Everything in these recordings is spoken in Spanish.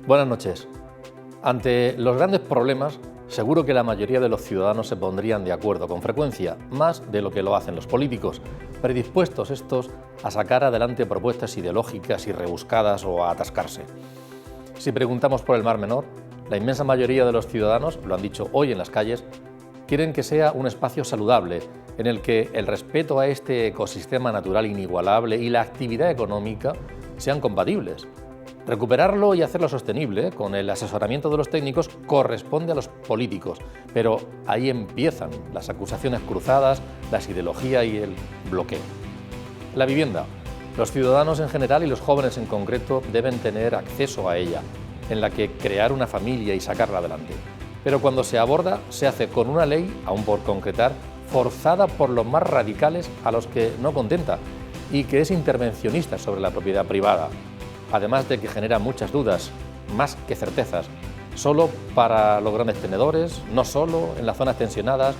Buenas noches. Ante los grandes problemas, seguro que la mayoría de los ciudadanos se pondrían de acuerdo con frecuencia, más de lo que lo hacen los políticos, predispuestos estos a sacar adelante propuestas ideológicas y rebuscadas o a atascarse. Si preguntamos por el Mar Menor, la inmensa mayoría de los ciudadanos, lo han dicho hoy en las calles, quieren que sea un espacio saludable, en el que el respeto a este ecosistema natural inigualable y la actividad económica sean compatibles. Recuperarlo y hacerlo sostenible, con el asesoramiento de los técnicos, corresponde a los políticos, pero ahí empiezan las acusaciones cruzadas, las ideologías y el bloqueo. La vivienda. Los ciudadanos en general y los jóvenes en concreto deben tener acceso a ella, en la que crear una familia y sacarla adelante. Pero cuando se aborda, se hace con una ley, aún por concretar, forzada por los más radicales a los que no contenta y que es intervencionista sobre la propiedad privada. Además de que genera muchas dudas, más que certezas, solo para los grandes tenedores, no solo en las zonas tensionadas,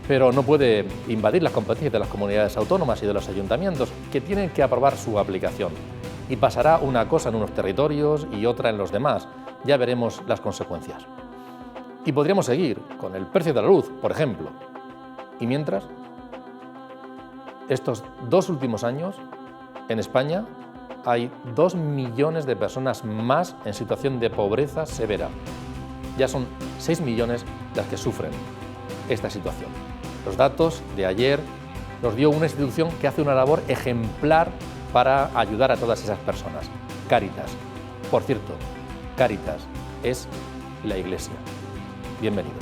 pero no puede invadir las competencias de las comunidades autónomas y de los ayuntamientos, que tienen que aprobar su aplicación. Y pasará una cosa en unos territorios y otra en los demás. Ya veremos las consecuencias. Y podríamos seguir con el precio de la luz, por ejemplo. Y mientras, estos 2 últimos años, en España, hay 2 millones de personas más en situación de pobreza severa. Ya son 6 millones las que sufren esta situación. Los datos de ayer los dio una institución que hace una labor ejemplar para ayudar a todas esas personas. Cáritas. Por cierto, Cáritas es la Iglesia. Bienvenido.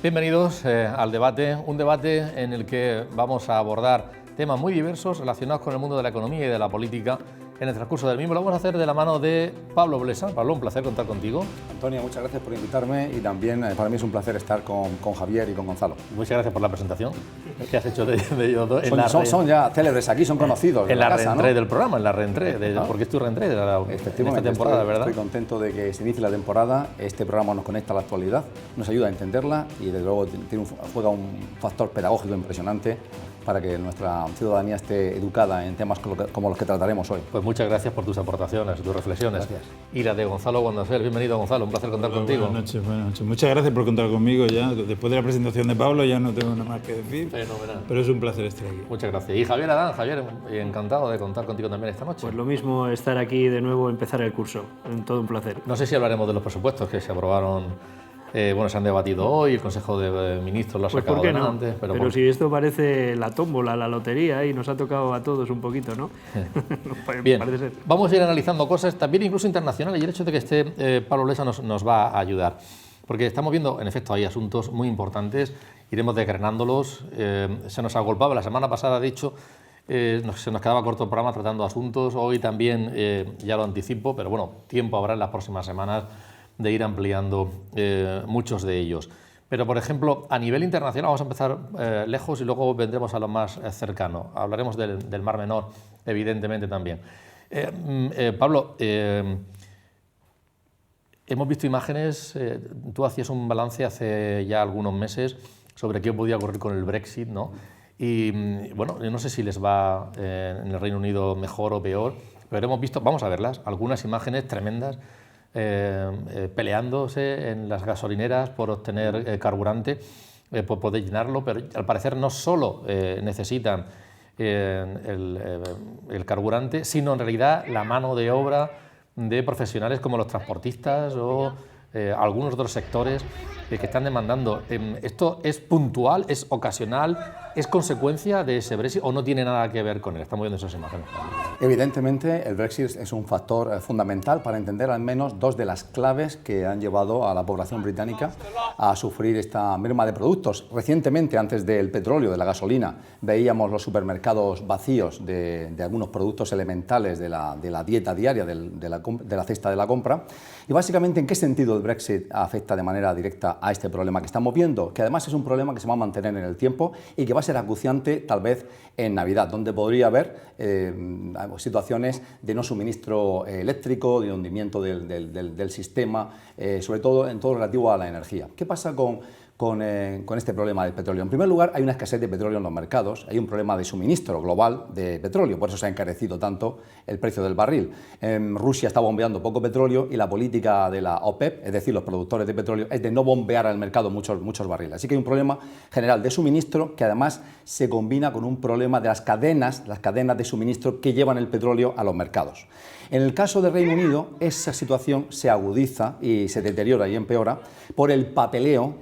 Bienvenidos al debate, un debate en el que vamos a abordar temas muy diversos relacionados con el mundo de la economía y de la política. En el transcurso del mismo lo vamos a hacer de la mano de Pablo Blesa. Pablo, un placer contar contigo. Antonio, muchas gracias por invitarme y también para mí es un placer estar con Javier y con Gonzalo. Muchas gracias por la presentación que has hecho de ellos dos. Son ya célebres aquí, son conocidos. En la reentré del programa, en la reentré, porque es tu reentré de esta temporada, ¿verdad? Estoy contento de que se inicie la temporada. Este programa nos conecta a la actualidad, nos ayuda a entenderla y desde luego juega un factor pedagógico impresionante para que nuestra ciudadanía esté educada en temas como los que trataremos hoy. Pues muchas gracias por tus aportaciones, tus reflexiones. Gracias. Y la de Gonzalo Guandasel. Bienvenido, Gonzalo, un placer contar contigo. Buenas noches. Muchas gracias por contar conmigo ya. Después de la presentación de Pablo ya no tengo nada más que decir. Fenomenal. Pero es un placer estar aquí. Muchas gracias. Y Javier Adán, Javier, encantado de contar contigo también esta noche. Pues lo mismo, estar aquí de nuevo, empezar el curso. Todo un placer. No sé si hablaremos de los presupuestos que se aprobaron. Se han debatido hoy, el Consejo de Ministros lo ha sacado adelante. Pero si esto parece la tómbola, la lotería, y nos ha tocado a todos un poquito, ¿no? Bien, parece ser. Vamos a ir analizando cosas también incluso internacionales, y el hecho de que esté Pablo Blesa nos va a ayudar. Porque estamos viendo, en efecto, hay asuntos muy importantes, iremos desgranándolos. Se nos agolpaba la semana pasada, de hecho, se nos quedaba corto el programa tratando asuntos. Hoy también, ya lo anticipo, pero bueno, tiempo habrá en las próximas semanas de ir ampliando muchos de ellos. Pero, por ejemplo, a nivel internacional, vamos a empezar lejos y luego vendremos a lo más cercano. Hablaremos del Mar Menor, evidentemente, también. Pablo, hemos visto imágenes, tú hacías un balance hace ya algunos meses sobre qué podía ocurrir con el Brexit, ¿no? Y, bueno, no sé si les va en el Reino Unido mejor o peor, pero hemos visto, vamos a verlas, algunas imágenes tremendas, peleándose en las gasolineras por obtener carburante, por poder llenarlo, pero al parecer no solo necesitan el carburante, sino en realidad la mano de obra de profesionales como los transportistas o algunos otros sectores que están demandando. ¿Esto es puntual, es ocasional, es consecuencia de ese Brexit o no tiene nada que ver con él? Estamos viendo esas imágenes. Evidentemente, el Brexit es un factor fundamental para entender al menos 2 de las claves que han llevado a la población británica a sufrir esta merma de productos. Recientemente, antes del petróleo, de la gasolina, veíamos los supermercados vacíos de algunos productos elementales de la dieta diaria, de la cesta de la compra. Y básicamente, ¿en qué sentido Brexit afecta de manera directa a este problema que estamos viendo, que además es un problema que se va a mantener en el tiempo y que va a ser acuciante tal vez en Navidad, donde podría haber situaciones de no suministro eléctrico, de hundimiento del sistema, sobre todo en todo lo relativo a la energía. ¿Qué pasa con este problema del petróleo? En primer lugar, hay una escasez de petróleo en los mercados, hay un problema de suministro global de petróleo, por eso se ha encarecido tanto el precio del barril. Rusia está bombeando poco petróleo y la política de la OPEP, es decir, los productores de petróleo, es de no bombear al mercado muchos barriles. Así que hay un problema general de suministro que además se combina con un problema de las cadenas de suministro que llevan el petróleo a los mercados. En el caso del Reino Unido, esa situación se agudiza y se deteriora y empeora por el papeleo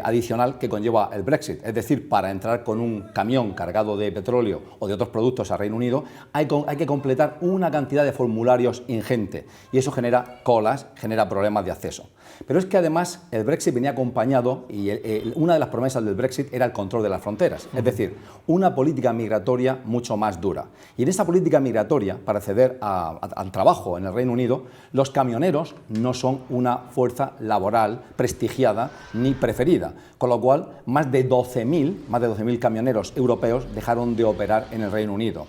adicional que conlleva el Brexit. Es decir, para entrar con un camión cargado de petróleo o de otros productos al Reino Unido hay que completar una cantidad de formularios ingente y eso genera colas, genera problemas de acceso. Pero es que además el Brexit venía acompañado y una de las promesas del Brexit era el control de las fronteras, es decir, una política migratoria mucho más dura. Y en esa política migratoria, para acceder al trabajo en el Reino Unido, los camioneros no son una fuerza laboral prestigiada ni preferida, con lo cual más de 12.000 camioneros europeos dejaron de operar en el Reino Unido.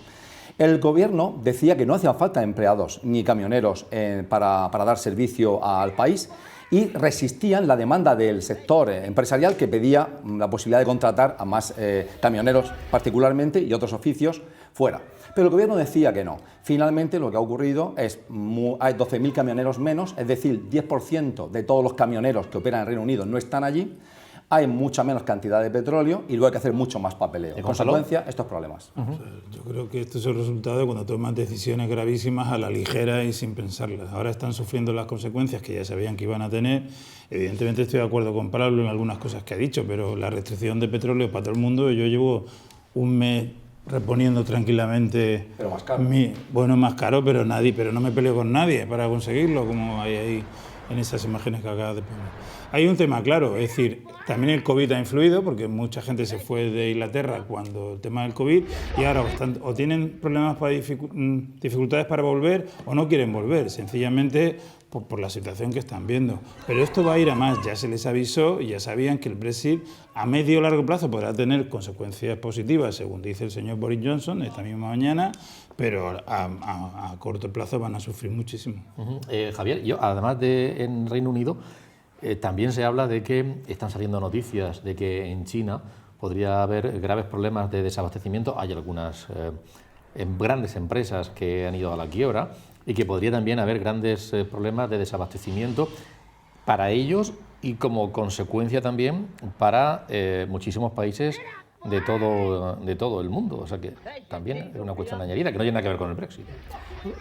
El gobierno decía que no hacía falta empleados ni camioneros para dar servicio al país y resistían la demanda del sector empresarial que pedía la posibilidad de contratar a más camioneros particularmente y otros oficios fuera. Pero el gobierno decía que no. Finalmente lo que ha ocurrido es hay 12.000 camioneros menos, es decir, 10% de todos los camioneros que operan en el Reino Unido no están allí. Hay mucha menos cantidad de petróleo y luego hay que hacer mucho más papeleo. En consecuencia, estos problemas. Yo creo que esto es el resultado de cuando toman decisiones gravísimas a la ligera y sin pensarlas. Ahora están sufriendo las consecuencias que ya sabían que iban a tener. Evidentemente estoy de acuerdo con Pablo en algunas cosas que ha dicho, pero la restricción de petróleo para todo el mundo, yo llevo un mes reponiendo tranquilamente. Pero más caro. Bueno, más caro, pero no me peleo con nadie para conseguirlo, como hay ahí en esas imágenes que acabas de poner. Hay un tema claro, es decir, también el COVID ha influido porque mucha gente se fue de Inglaterra cuando el tema del COVID y ahora o tienen problemas para dificultades para volver o no quieren volver, sencillamente por la situación que están viendo. Pero esto va a ir a más, ya se les avisó y ya sabían que el Brexit a medio o largo plazo podrá tener consecuencias positivas, según dice el señor Boris Johnson esta misma mañana, pero a corto plazo van a sufrir muchísimo. Javier, además en Reino Unido, también se habla de que están saliendo noticias de que en China podría haber graves problemas de desabastecimiento. Hay algunas grandes empresas que han ido a la quiebra y que podría también haber grandes problemas de desabastecimiento para ellos y como consecuencia también para muchísimos países de todo el mundo. O sea que también es una cuestión añadida que no tiene nada que ver con el Brexit.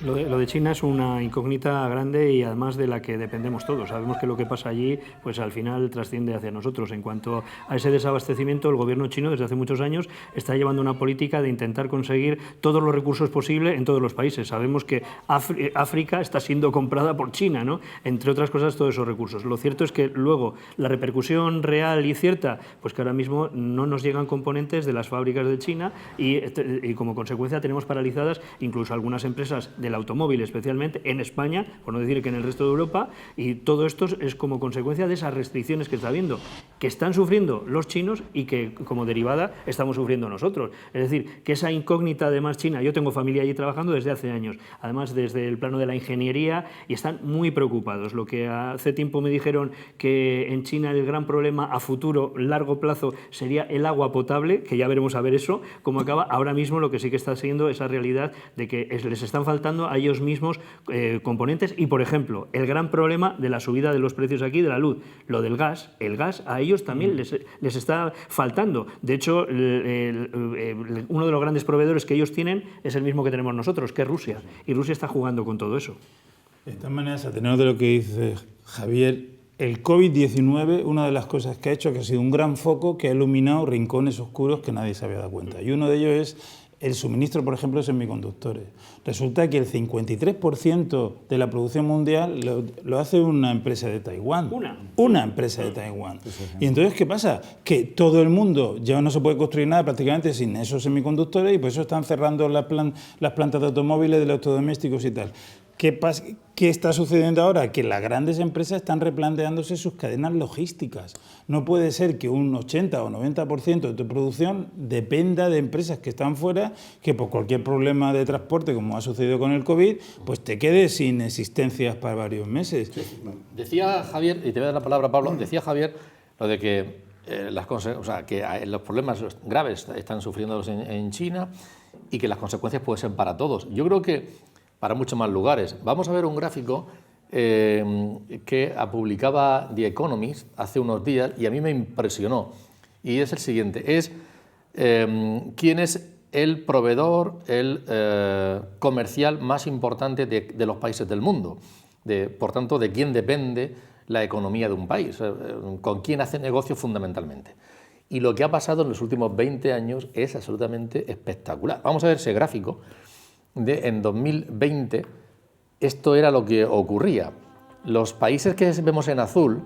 Lo de China es una incógnita grande y además de la que dependemos todos. Sabemos que lo que pasa allí, pues al final trasciende hacia nosotros. En cuanto a ese desabastecimiento, el gobierno chino desde hace muchos años está llevando una política de intentar conseguir todos los recursos posibles en todos los países. Sabemos que África está siendo comprada por China, ¿no? Entre otras cosas, todos esos recursos. Lo cierto es que luego la repercusión real y cierta, pues que ahora mismo no nos llegan componentes de las fábricas de China y como consecuencia tenemos paralizadas incluso algunas empresas del automóvil, especialmente en España, por no decir que en el resto de Europa, y todo esto es como consecuencia de esas restricciones que está habiendo, que están sufriendo los chinos y que como derivada estamos sufriendo nosotros. Es decir, que esa incógnita además China, yo tengo familia allí trabajando desde hace años, además desde el plano de la ingeniería, y están muy preocupados. Lo que hace tiempo me dijeron que en China el gran problema a futuro, largo plazo, sería el agua potable, que ya veremos a ver eso, cómo acaba. Ahora mismo lo que sí que está siendo esa realidad de que les están faltando a ellos mismos componentes y, por ejemplo, el gran problema de la subida de los precios aquí de la luz, lo del gas, el gas a ellos también les está faltando. De hecho, uno de los grandes proveedores que ellos tienen es el mismo que tenemos nosotros, que es Rusia, y Rusia está jugando con todo eso. De todas maneras, a tenor de lo que dice Javier, el COVID-19, una de las cosas que ha hecho que ha sido un gran foco que ha iluminado rincones oscuros que nadie se había dado cuenta. Y uno de ellos es el suministro, por ejemplo, de semiconductores. Resulta que el 53% de la producción mundial lo hace una empresa de Taiwán. Una empresa de Taiwán. Y entonces, ¿qué pasa? Que todo el mundo ya no se puede construir nada prácticamente sin esos semiconductores y por eso están cerrando las plantas de automóviles, de electrodomésticos y tal. ¿Qué está sucediendo ahora? Que las grandes empresas están replanteándose sus cadenas logísticas. No puede ser que un 80 o 90% de tu producción dependa de empresas que están fuera, que por cualquier problema de transporte, como ha sucedido con el COVID, pues te quedes sin existencias para varios meses. Decía Javier, y te voy a dar la palabra, Pablo, decía Javier lo de que, que los problemas graves están sufriéndolos en China y que las consecuencias pueden ser para todos. Yo creo que para muchos más lugares. Vamos a ver un gráfico que publicaba The Economist hace unos días y a mí me impresionó. Y es el siguiente, es quién es el proveedor comercial más importante de los países del mundo. Por tanto, de quién depende la economía de un país, con quién hace negocio fundamentalmente. Y lo que ha pasado en los últimos 20 años es absolutamente espectacular. Vamos a ver ese gráfico. En 2020 esto era lo que ocurría. Los países que vemos en azul,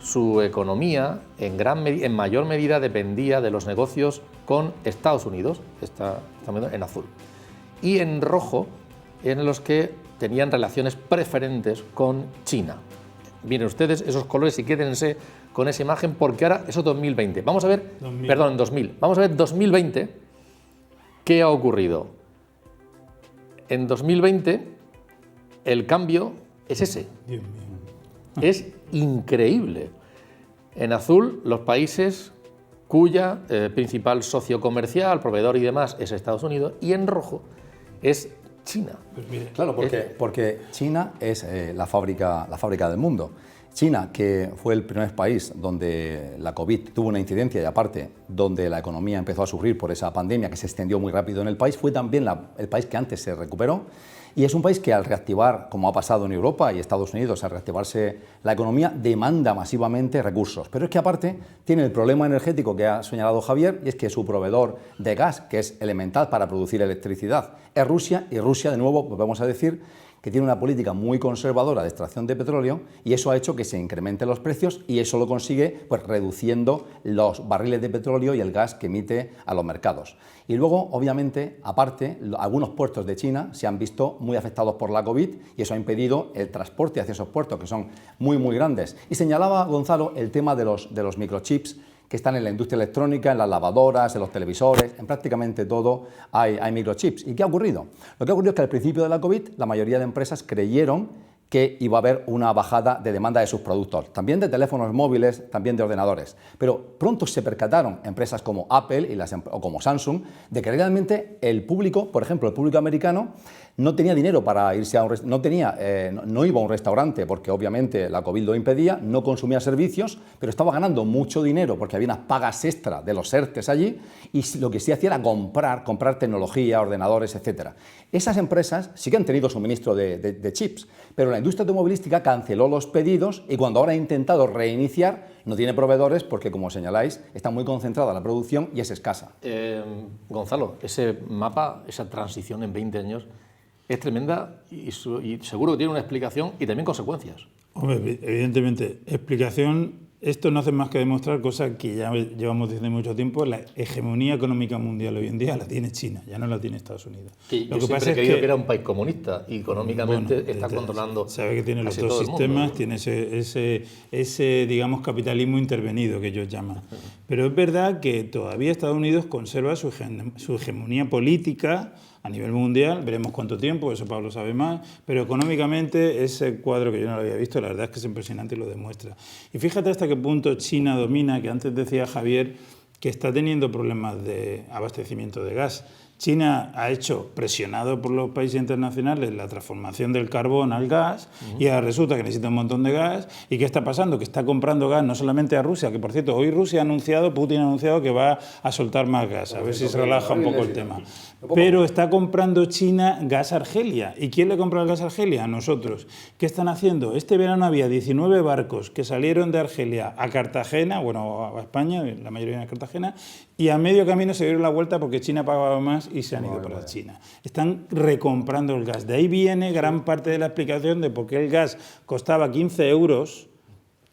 su economía en mayor medida dependía de los negocios con Estados Unidos, está en azul. Y en rojo eran los que tenían relaciones preferentes con China. Miren ustedes esos colores y quédense con esa imagen porque ahora eso es 2020. Vamos a ver, 2000. Vamos a ver 2020 qué ha ocurrido. En 2020 el cambio es ese. Dios mío. Es increíble. En azul, los países cuya principal socio comercial, proveedor y demás es Estados Unidos, y en rojo es China. Pues mire, claro, porque China es la fábrica del mundo. China, que fue el primer país donde la COVID tuvo una incidencia y aparte donde la economía empezó a sufrir por esa pandemia que se extendió muy rápido en el país, fue también el país que antes se recuperó y es un país que al reactivar, como ha pasado en Europa y Estados Unidos, al reactivarse la economía, demanda masivamente recursos. Pero es que aparte tiene el problema energético que ha señalado Javier y es que su proveedor de gas, que es elemental para producir electricidad, es Rusia y Rusia, de nuevo, volvemos a decir, que tiene una política muy conservadora de extracción de petróleo y eso ha hecho que se incrementen los precios y eso lo consigue pues reduciendo los barriles de petróleo y el gas que emite a los mercados. Y luego, obviamente, aparte, algunos puertos de China se han visto muy afectados por la COVID y eso ha impedido el transporte hacia esos puertos que son muy, muy grandes. Y señalaba Gonzalo el tema de los microchips que están en la industria electrónica, en las lavadoras, en los televisores, en prácticamente todo hay microchips. ¿Y qué ha ocurrido? Lo que ha ocurrido es que al principio de la COVID la mayoría de empresas creyeron que iba a haber una bajada de demanda de sus productos, también de teléfonos móviles, también de ordenadores. Pero pronto se percataron empresas como Apple o como Samsung de que realmente el público, por ejemplo, el público americano, no tenía dinero para irse a no iba a un restaurante porque obviamente la COVID lo impedía, no consumía servicios, pero estaba ganando mucho dinero porque había unas pagas extra de los ERTEs allí y lo que sí hacía era comprar tecnología, ordenadores, etc. Esas empresas sí que han tenido suministro de chips, pero la industria automovilística canceló los pedidos y cuando ahora ha intentado reiniciar no tiene proveedores porque, como señaláis, está muy concentrada la producción y es escasa. Gonzalo, ese mapa, esa transición en 20 años es tremenda y seguro que tiene una explicación y también consecuencias. Hombre, evidentemente, explicación. Esto no hace más que demostrar cosas que ya llevamos diciendo mucho tiempo. La hegemonía económica mundial hoy en día la tiene China, ya no la tiene Estados Unidos. Sí, lo que pasa es que era un país comunista y económicamente está controlando. Sabe que tiene los dos sistemas, tiene ese digamos, capitalismo intervenido que ellos llaman. Pero es verdad que todavía Estados Unidos conserva su hegemonía política a nivel mundial, veremos cuánto tiempo, eso Pablo sabe más, pero económicamente ese cuadro que yo no lo había visto, la verdad es que es impresionante y lo demuestra. Y fíjate hasta qué punto China domina, que antes decía Javier, que está teniendo problemas de abastecimiento de gas. China ha hecho, presionado por los países internacionales, la transformación del carbón al gas y ahora resulta que necesita un montón de gas. ¿Y qué está pasando? Que está comprando gas no solamente a Rusia, que por cierto, hoy Putin ha anunciado que va a soltar más gas, a ver si se relaja un poco el tema. Pero está comprando China gas a Argelia. ¿Y quién le compra el gas a Argelia? Nosotros. ¿Qué están haciendo? Este verano había 19 barcos que salieron de Argelia a Cartagena, bueno, a España, la mayoría en Cartagena, y a medio camino se dieron la vuelta porque China pagaba más y se han ido para China. Están recomprando el gas. De ahí viene gran parte de la explicación de por qué el gas costaba 15 euros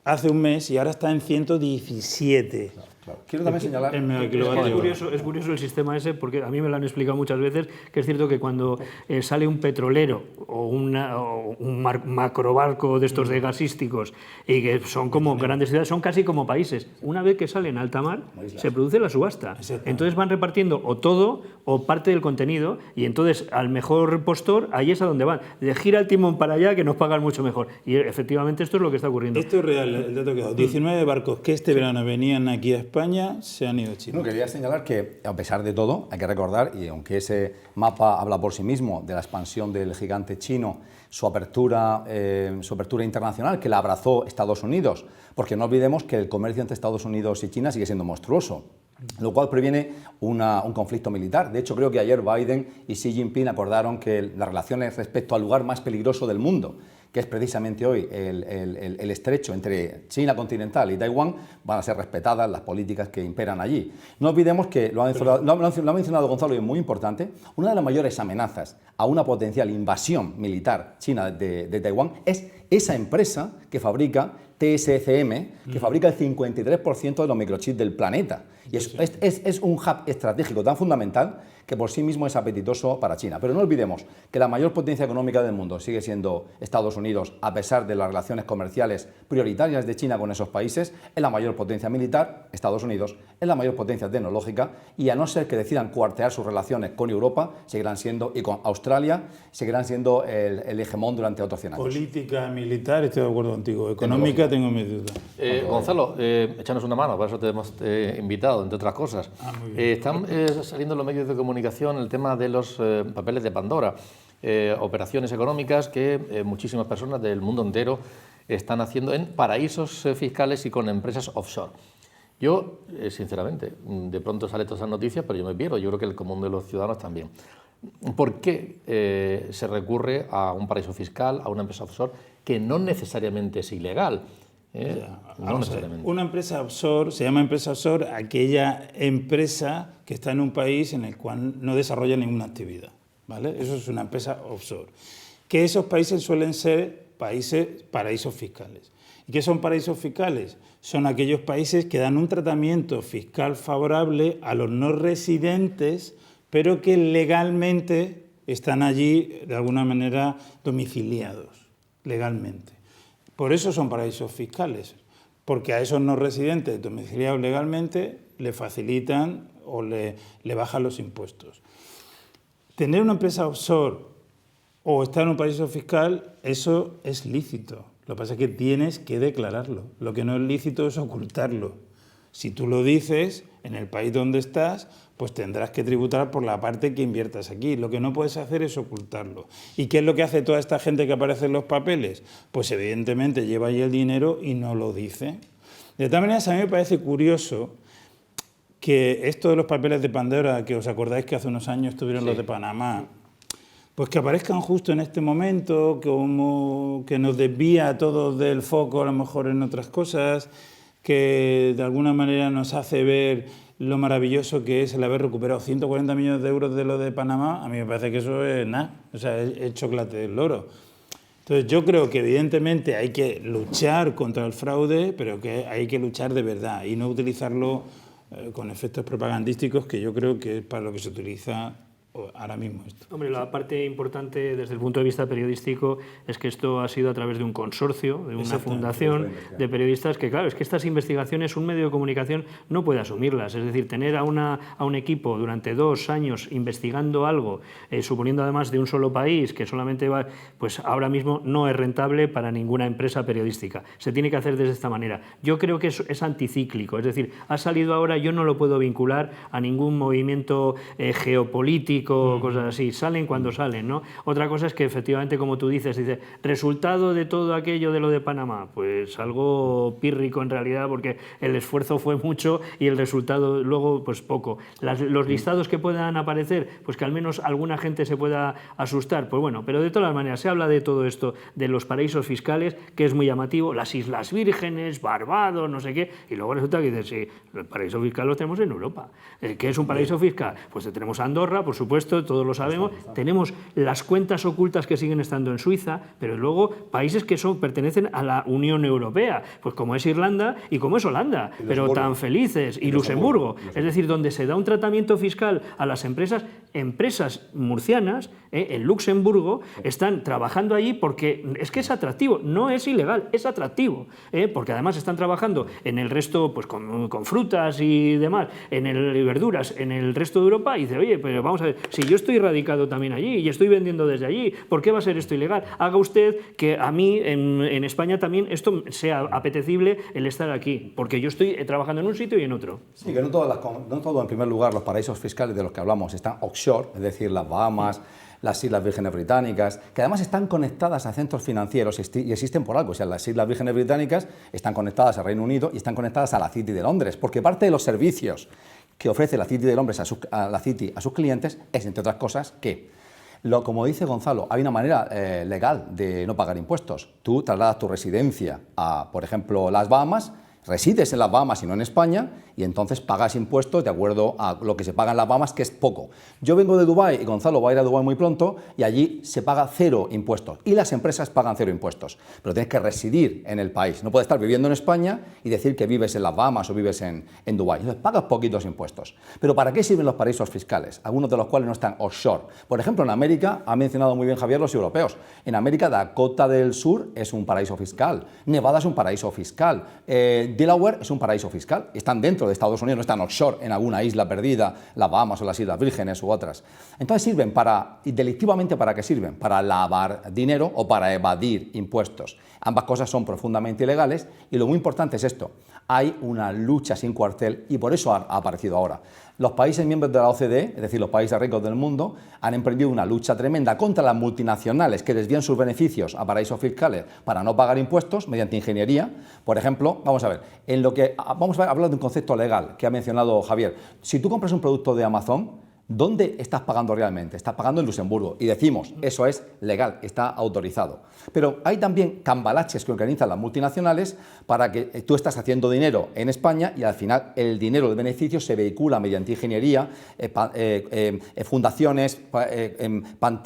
hace un mes y ahora está en 117. Claro. Quiero también señalar... Es curioso el sistema ese, porque a mí me lo han explicado muchas veces, que es cierto que cuando sale un petrolero o un macrobarco de estos de gasísticos, y que son como grandes ciudades, son casi como países, una vez que sale en alta mar, se produce la subasta. Entonces van repartiendo o todo o parte del contenido, y entonces al mejor postor, ahí es a donde van. De gira el timón para allá, que nos pagan mucho mejor. Y efectivamente esto es lo que está ocurriendo. Esto es real, el dato que he dado. 19 barcos que este verano venían aquí a España se han ido a China. No, quería señalar que, a pesar de todo, hay que recordar, y aunque ese mapa habla por sí mismo de la expansión del gigante chino, su apertura internacional, que la abrazó Estados Unidos, porque no olvidemos que el comercio entre Estados Unidos y China sigue siendo monstruoso, lo cual previene un conflicto militar. De hecho, creo que ayer Biden y Xi Jinping acordaron que las relaciones respecto al lugar más peligroso del mundo, que es precisamente hoy el estrecho entre China continental y Taiwán, van a ser respetadas las políticas que imperan allí. No olvidemos que, lo ha mencionado Gonzalo y es muy importante, una de las mayores amenazas a una potencial invasión militar china de Taiwán es esa empresa que fabrica TSCM, que fabrica el 53% de los microchips del planeta. Y es un hub estratégico tan fundamental que por sí mismo es apetitoso para China. Pero no olvidemos que la mayor potencia económica del mundo sigue siendo Estados Unidos, a pesar de las relaciones comerciales prioritarias de China con esos países. Es la mayor potencia militar, Estados Unidos, es la mayor potencia tecnológica, y a no ser que decidan cuartear sus relaciones con Europa, seguirán siendo, y con Australia, seguirán siendo el hegemón durante otros 100 años. Política militar, estoy de acuerdo contigo. Económica, tengo mis dudas. Gonzalo, échanos una mano, para eso te hemos invitado, entre otras cosas. Están saliendo en los medios de comunicación el tema de los papeles de Pandora, operaciones económicas que muchísimas personas del mundo entero están haciendo en paraísos fiscales y con empresas offshore. Yo, sinceramente, de pronto sale todas esas noticias, pero yo me pierdo, yo creo que el común de los ciudadanos también. ¿Por qué se recurre a un paraíso fiscal, a una empresa offshore, que no necesariamente es ilegal? No necesariamente. Una empresa offshore, se llama empresa offshore aquella empresa que está en un país en el cual no desarrolla ninguna actividad, ¿vale? Eso es una empresa offshore. Que esos países suelen ser paraísos fiscales. ¿Y qué son paraísos fiscales? Son aquellos países que dan un tratamiento fiscal favorable a los no residentes, pero que legalmente están allí de alguna manera domiciliados, legalmente. Por eso son paraísos fiscales, porque a esos no residentes domiciliados legalmente le facilitan o le bajan los impuestos. Tener una empresa offshore o estar en un paraíso fiscal, eso es lícito. Lo que pasa es que tienes que declararlo. Lo que no es lícito es ocultarlo. Si tú lo dices en el país donde estás, pues tendrás que tributar por la parte que inviertas aquí. Lo que no puedes hacer es ocultarlo. ¿Y qué es lo que hace toda esta gente que aparece en los papeles? Pues evidentemente lleva ahí el dinero y no lo dice. De todas maneras, a mí me parece curioso que esto de los papeles de Pandora, que os acordáis que hace unos años tuvieron los de Panamá, pues que aparezcan justo en este momento, como que nos desvía a todos del foco a lo mejor en otras cosas, que de alguna manera nos hace ver lo maravilloso que es el haber recuperado 140 millones de euros de lo de Panamá. A mí me parece que eso es nada, o sea, es chocolate del loro. Entonces yo creo que evidentemente hay que luchar contra el fraude, pero que hay que luchar de verdad y no utilizarlo con efectos propagandísticos, que yo creo que es para lo que se utiliza ahora mismo esto. Hombre, la parte importante desde el punto de vista periodístico es que esto ha sido a través de un consorcio, de una fundación de periodistas que, claro, es que estas investigaciones un medio de comunicación no puede asumirlas. Es decir, tener a un equipo durante 2 años investigando algo, suponiendo además de un solo país, que solamente va, pues ahora mismo no es rentable para ninguna empresa periodística. Se tiene que hacer de esta manera. Yo creo que es anticíclico, es decir, ha salido ahora, yo no lo puedo vincular a ningún movimiento geopolítico, cosas así, salen cuando salen, ¿no? Otra cosa es que efectivamente, como tú dices, resultado de todo aquello de lo de Panamá, pues algo pírrico en realidad, porque el esfuerzo fue mucho y el resultado luego pues poco. Los listados que puedan aparecer, pues que al menos alguna gente se pueda asustar, pues bueno, pero de todas maneras se habla de todo esto, de los paraísos fiscales, que es muy llamativo, las Islas Vírgenes, Barbados, no sé qué, y luego resulta que dices, sí, el paraíso fiscal lo tenemos en Europa. ¿Qué es un paraíso fiscal? Pues tenemos Andorra, por supuesto, supuesto, todos lo sabemos. Tenemos las cuentas ocultas que siguen estando en Suiza, pero luego países que pertenecen a la Unión Europea, pues como es Irlanda y como es Holanda, pero tan felices, y Luxemburgo. Es decir, donde se da un tratamiento fiscal a las empresas murcianas, en Luxemburgo, están trabajando allí porque es que es atractivo, no es ilegal, es atractivo, porque además están trabajando en el resto, pues con frutas y demás, y verduras en el resto de Europa, y dice, oye, pero vamos a ver, si yo estoy radicado también allí y estoy vendiendo desde allí, ¿por qué va a ser esto ilegal? Haga usted que a mí en España también esto sea apetecible el estar aquí, porque yo estoy trabajando en un sitio y en otro. Sí, que no todo, en primer lugar, los paraísos fiscales de los que hablamos están offshore, es decir, las Bahamas, las Islas Vírgenes Británicas, que además están conectadas a centros financieros y existen por algo. O sea, las Islas Vírgenes Británicas están conectadas al Reino Unido y están conectadas a la City de Londres, porque parte de los servicios que ofrece la City de Londres a sus clientes es, entre otras cosas, que, como dice Gonzalo, hay una manera legal de no pagar impuestos. Tú trasladas tu residencia a, por ejemplo, las Bahamas, resides en las Bahamas y no en España, y entonces pagas impuestos de acuerdo a lo que se paga en las Bahamas, que es poco. Yo vengo de Dubái y Gonzalo va a ir a Dubái muy pronto, y allí se paga 0 impuestos, y las empresas pagan 0 impuestos, pero tienes que residir en el país. No puedes estar viviendo en España y decir que vives en las Bahamas o vives en Dubái. Entonces pagas poquitos impuestos. Pero ¿para qué sirven los paraísos fiscales? Algunos de los cuales no están offshore. Por ejemplo, en América, ha mencionado muy bien Javier los europeos. En América, Dakota del Sur es un paraíso fiscal, Nevada es un paraíso fiscal, Delaware es un paraíso fiscal. Están dentro de Estados Unidos, no están offshore en alguna isla perdida, las Bahamas o las Islas Vírgenes u otras. Entonces sirven y delictivamente, ¿para qué sirven? Para lavar dinero o para evadir impuestos. Ambas cosas son profundamente ilegales, y lo muy importante es esto: hay una lucha sin cuartel, y por eso ha aparecido ahora. Los países miembros de la OCDE, es decir, los países ricos del mundo, han emprendido una lucha tremenda contra las multinacionales que desvían sus beneficios a paraísos fiscales para no pagar impuestos mediante ingeniería. Por ejemplo, vamos a ver, vamos a hablar de un concepto legal que ha mencionado Javier. Si tú compras un producto de Amazon, ¿dónde estás pagando realmente? Estás pagando en Luxemburgo, y decimos, eso es legal, está autorizado. Pero hay también cambalaches que organizan las multinacionales para que tú estás haciendo dinero en España y al final el dinero de beneficio se vehicula mediante ingeniería, fundaciones,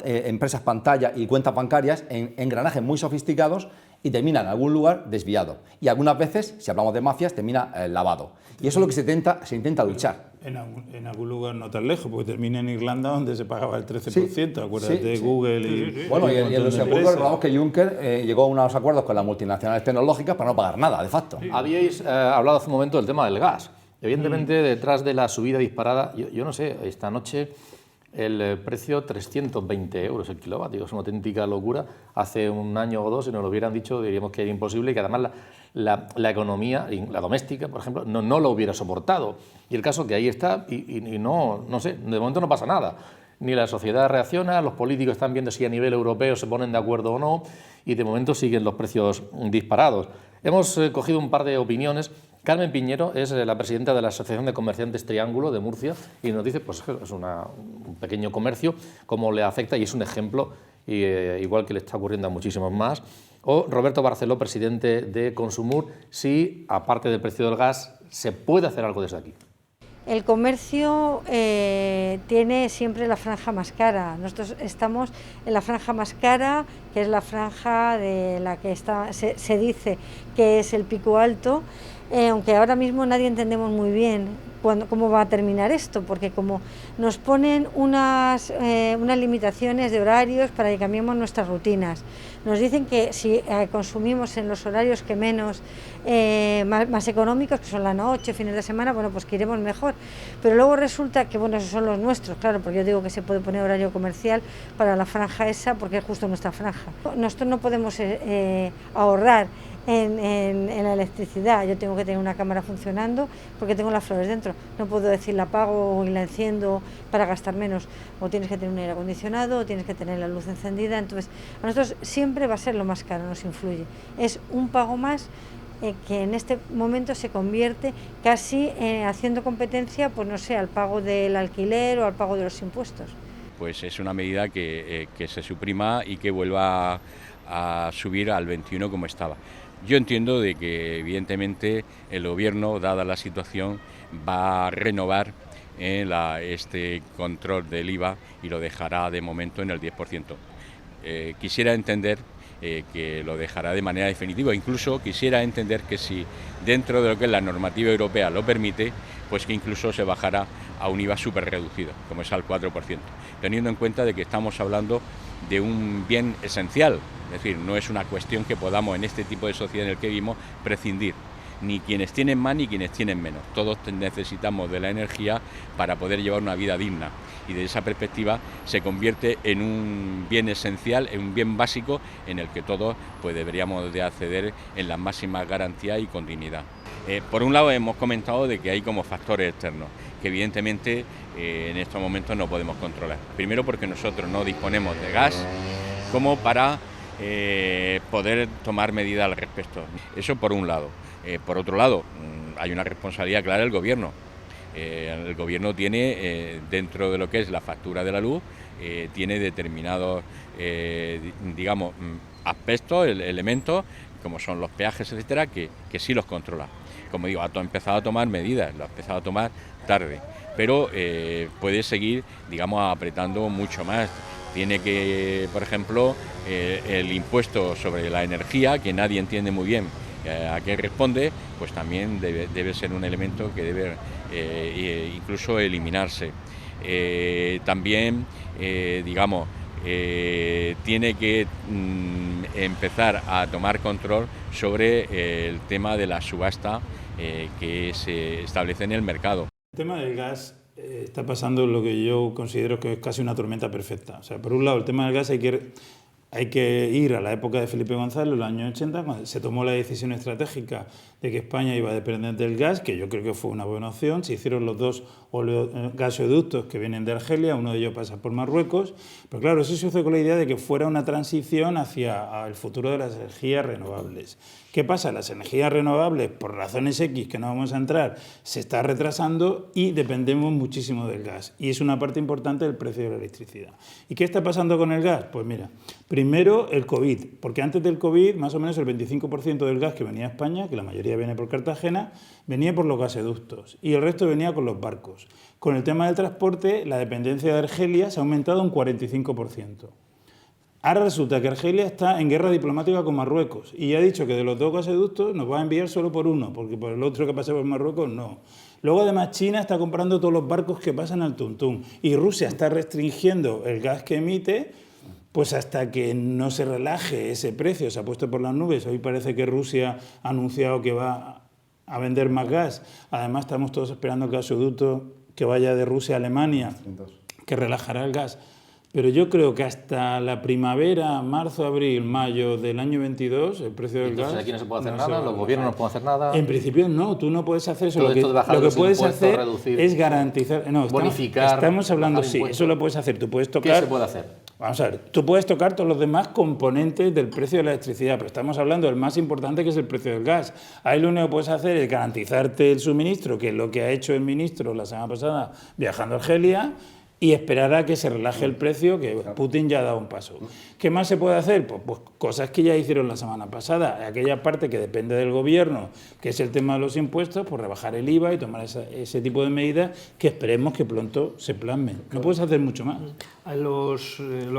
empresas pantalla y cuentas bancarias en engranajes muy sofisticados, y termina en algún lugar desviado. Y algunas veces, si hablamos de mafias, termina lavado. Y eso es lo que se intenta luchar. En algún lugar no tan lejos, porque termina en Irlanda, donde se pagaba el 13%, sí, acuérdate de Google y... Bueno, y en Luxemburgo recordamos que Juncker llegó a unos acuerdos con las multinacionales tecnológicas para no pagar nada, de facto. Sí. Habíais hablado hace un momento del tema del gas. Evidentemente, detrás de la subida disparada, yo no sé, esta noche el precio 320 euros el kilovatio, es una auténtica locura. Hace un año o dos, si nos lo hubieran dicho, diríamos que era imposible, y que además la economía, la doméstica, por ejemplo, no lo hubiera soportado. Y el caso que ahí está, y no sé, de momento no pasa nada. Ni la sociedad reacciona, los políticos están viendo si a nivel europeo se ponen de acuerdo o no, y de momento siguen los precios disparados. Hemos cogido un par de opiniones. Carmen Piñero es la presidenta de la Asociación de Comerciantes Triángulo de Murcia, y nos dice pues, es un pequeño comercio, cómo le afecta, y es un ejemplo, igual que le está ocurriendo a muchísimos más. O Roberto Barceló, presidente de Consumur, si, aparte del precio del gas, se puede hacer algo desde aquí. El comercio tiene siempre la franja más cara. Nosotros estamos en la franja más cara, que es la franja de la que se dice que es el pico alto, aunque ahora mismo nadie entendemos muy bien cómo va a terminar esto, porque como nos ponen unas limitaciones de horarios para que cambiemos nuestras rutinas, nos dicen que si consumimos en los horarios que menos, más económicos, que son la noche, fines de semana, bueno, pues que iremos mejor, pero luego resulta que, bueno, esos son los nuestros, claro, porque yo digo que se puede poner horario comercial para la franja esa, porque es justo nuestra franja. Nosotros no podemos ahorrar en la electricidad. Yo tengo que tener una cámara funcionando porque tengo las flores dentro. No puedo decir la apago y la enciendo para gastar menos. O tienes que tener un aire acondicionado, o tienes que tener la luz encendida. Entonces, a nosotros siempre va a ser lo más caro, nos influye. Es un pago más que en este momento se convierte casi haciendo competencia, pues no sé, al pago del alquiler o al pago de los impuestos. Pues es una medida que se suprima y que vuelva a subir al 21 como estaba. Yo entiendo de que evidentemente el gobierno, dada la situación, va a renovar este control del IVA y lo dejará de momento en el 10%. Quisiera entender que lo dejará de manera definitiva. Incluso quisiera entender que si dentro de lo que es la normativa europea lo permite, pues que incluso se bajará a un IVA súper reducido, como es al 4%, teniendo en cuenta de que estamos hablando de un bien esencial, es decir, no es una cuestión que podamos en este tipo de sociedad en el que vivimos prescindir, ni quienes tienen más ni quienes tienen menos. Todos necesitamos de la energía para poder llevar una vida digna, y desde esa perspectiva se convierte en un bien esencial, en un bien básico en el que todos pues deberíamos de acceder en las máximas garantías y con dignidad. Por un lado hemos comentado de que hay como factores externos que evidentemente en estos momentos no podemos controlar. Primero porque nosotros no disponemos de gas como para poder tomar medidas al respecto. Eso por un lado. Por otro lado, hay una responsabilidad clara del Gobierno. El Gobierno tiene, dentro de lo que es la factura de la luz, tiene determinados, digamos, aspectos, elementos, como son los peajes, etcétera, que sí los controla. Como digo, ha empezado a tomar medidas, lo ha empezado a tomar tarde, pero puede seguir, digamos, apretando mucho más. Tiene que, por ejemplo, el impuesto sobre la energía, que nadie entiende muy bien a qué responde, pues también debe ser un elemento que debe incluso eliminarse. También, digamos, tiene que empezar a tomar control sobre el tema de la subasta que se establece en el mercado. El tema del gas está pasando lo que yo considero que es casi una tormenta perfecta. O sea, por un lado, el tema del gas hay que ir a la época de Felipe González, los años 80, cuando se tomó la decisión estratégica de que España iba a depender del gas, que yo creo que fue una buena opción. Se hicieron los 2 gasoductos que vienen de Argelia, uno de ellos pasa por Marruecos, pero claro, eso se hizo con la idea de que fuera una transición hacia el futuro de las energías renovables. ¿Qué pasa? Las energías renovables, por razones X que no vamos a entrar, se está retrasando y dependemos muchísimo del gas. Y es una parte importante del precio de la electricidad. ¿Y qué está pasando con el gas? Pues mira, primero el COVID, porque antes del COVID más o menos el 25% del gas que venía a España, que la mayoría viene por Cartagena, venía por los gasoductos y el resto venía con los barcos. Con el tema del transporte, la dependencia de Argelia se ha aumentado un 45%. Ahora resulta que Argelia está en guerra diplomática con Marruecos y ha dicho que de los 2 gasoductos nos va a enviar solo por uno, porque por el otro que pasa por Marruecos no. Luego además China está comprando todos los barcos que pasan al Tuntún y Rusia está restringiendo el gas que emite, pues hasta que no se relaje ese precio. Se ha puesto por las nubes. Hoy parece que Rusia ha anunciado que va a vender más gas. Además estamos todos esperando el gasoducto que vaya de Rusia a Alemania, que relajará el gas. Pero yo creo que hasta la primavera, marzo, abril, mayo del año 22, el precio del gas... Entonces aquí no se puede hacer nada, los gobiernos no pueden hacer nada... En principio no, tú no puedes hacer eso. Todo esto de bajar lo que puedes hacer reducir, es garantizar... No, bonificar... Estamos hablando, sí, impuestos. eso lo puedes hacer. Tú puedes tocar... ¿Qué se puede hacer? Vamos a ver, tú puedes tocar todos los demás componentes del precio de la electricidad, pero estamos hablando del más importante, que es el precio del gas. Ahí lo único que puedes hacer es garantizarte el suministro, que es lo que ha hecho el ministro la semana pasada viajando a Argelia, y esperar a que se relaje el precio, que Putin ya ha dado un paso. ¿Qué más se puede hacer? Pues cosas que ya hicieron la semana pasada. Aquella parte que depende del gobierno, que es el tema de los impuestos, pues rebajar el IVA y tomar ese tipo de medidas que esperemos que pronto se plasmen. No puedes hacer mucho más. Lo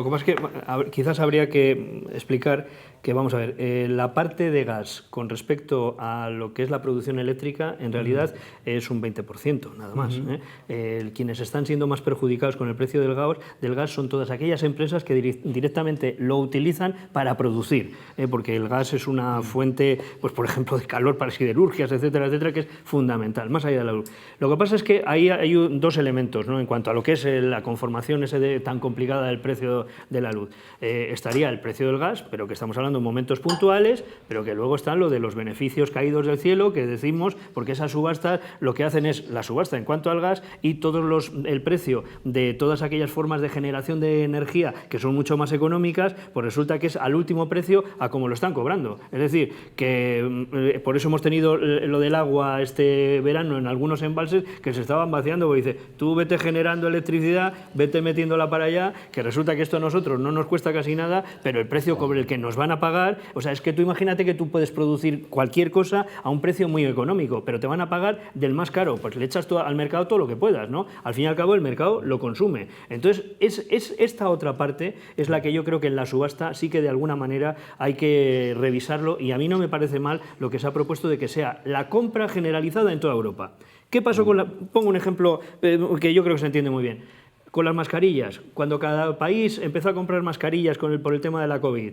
que pasa es que quizás habría que explicar que, vamos a ver, la parte de gas con respecto a lo que es la producción eléctrica, en realidad es un 20%, nada más. Quienes están siendo más perjudicados con el precio del gas son todas aquellas empresas que directamente lo utilizan para producir, porque el gas es una fuente, pues por ejemplo, de calor para siderurgias, etcétera, etcétera, que es fundamental, más allá de la luz. Lo que pasa es que ahí hay 2 elementos, ¿no? En cuanto a lo que es la conformación tan complicada del precio de la luz. Estaría el precio del gas, pero que estamos hablando en momentos puntuales, pero que luego están lo de los beneficios caídos del cielo, que decimos, porque esas subastas lo que hacen es la subasta en cuanto al gas y el precio de todas aquellas formas de generación de energía que son mucho más económicas, pues resulta que es al último precio a como lo están cobrando. Es decir, que por eso hemos tenido lo del agua este verano en algunos embalses que se estaban vaciando, porque dice, tú vete generando electricidad, vete metiéndola para allá, que resulta que esto a nosotros no nos cuesta casi nada, pero el precio sobre el que nos van a pagar, o sea, es que tú imagínate que tú puedes producir cualquier cosa a un precio muy económico, pero te van a pagar del más caro, pues le echas al mercado todo lo que puedas, ¿no? Al fin y al cabo el mercado lo consume. Entonces, esta otra parte es la que yo creo que en la subasta sí que de alguna manera hay que revisarlo, y a mí no me parece mal lo que se ha propuesto de que sea la compra generalizada en toda Europa. ¿Qué pasó con la...? Pongo un ejemplo que yo creo que se entiende muy bien. Con las mascarillas, cuando cada país empezó a comprar mascarillas por el tema de la COVID,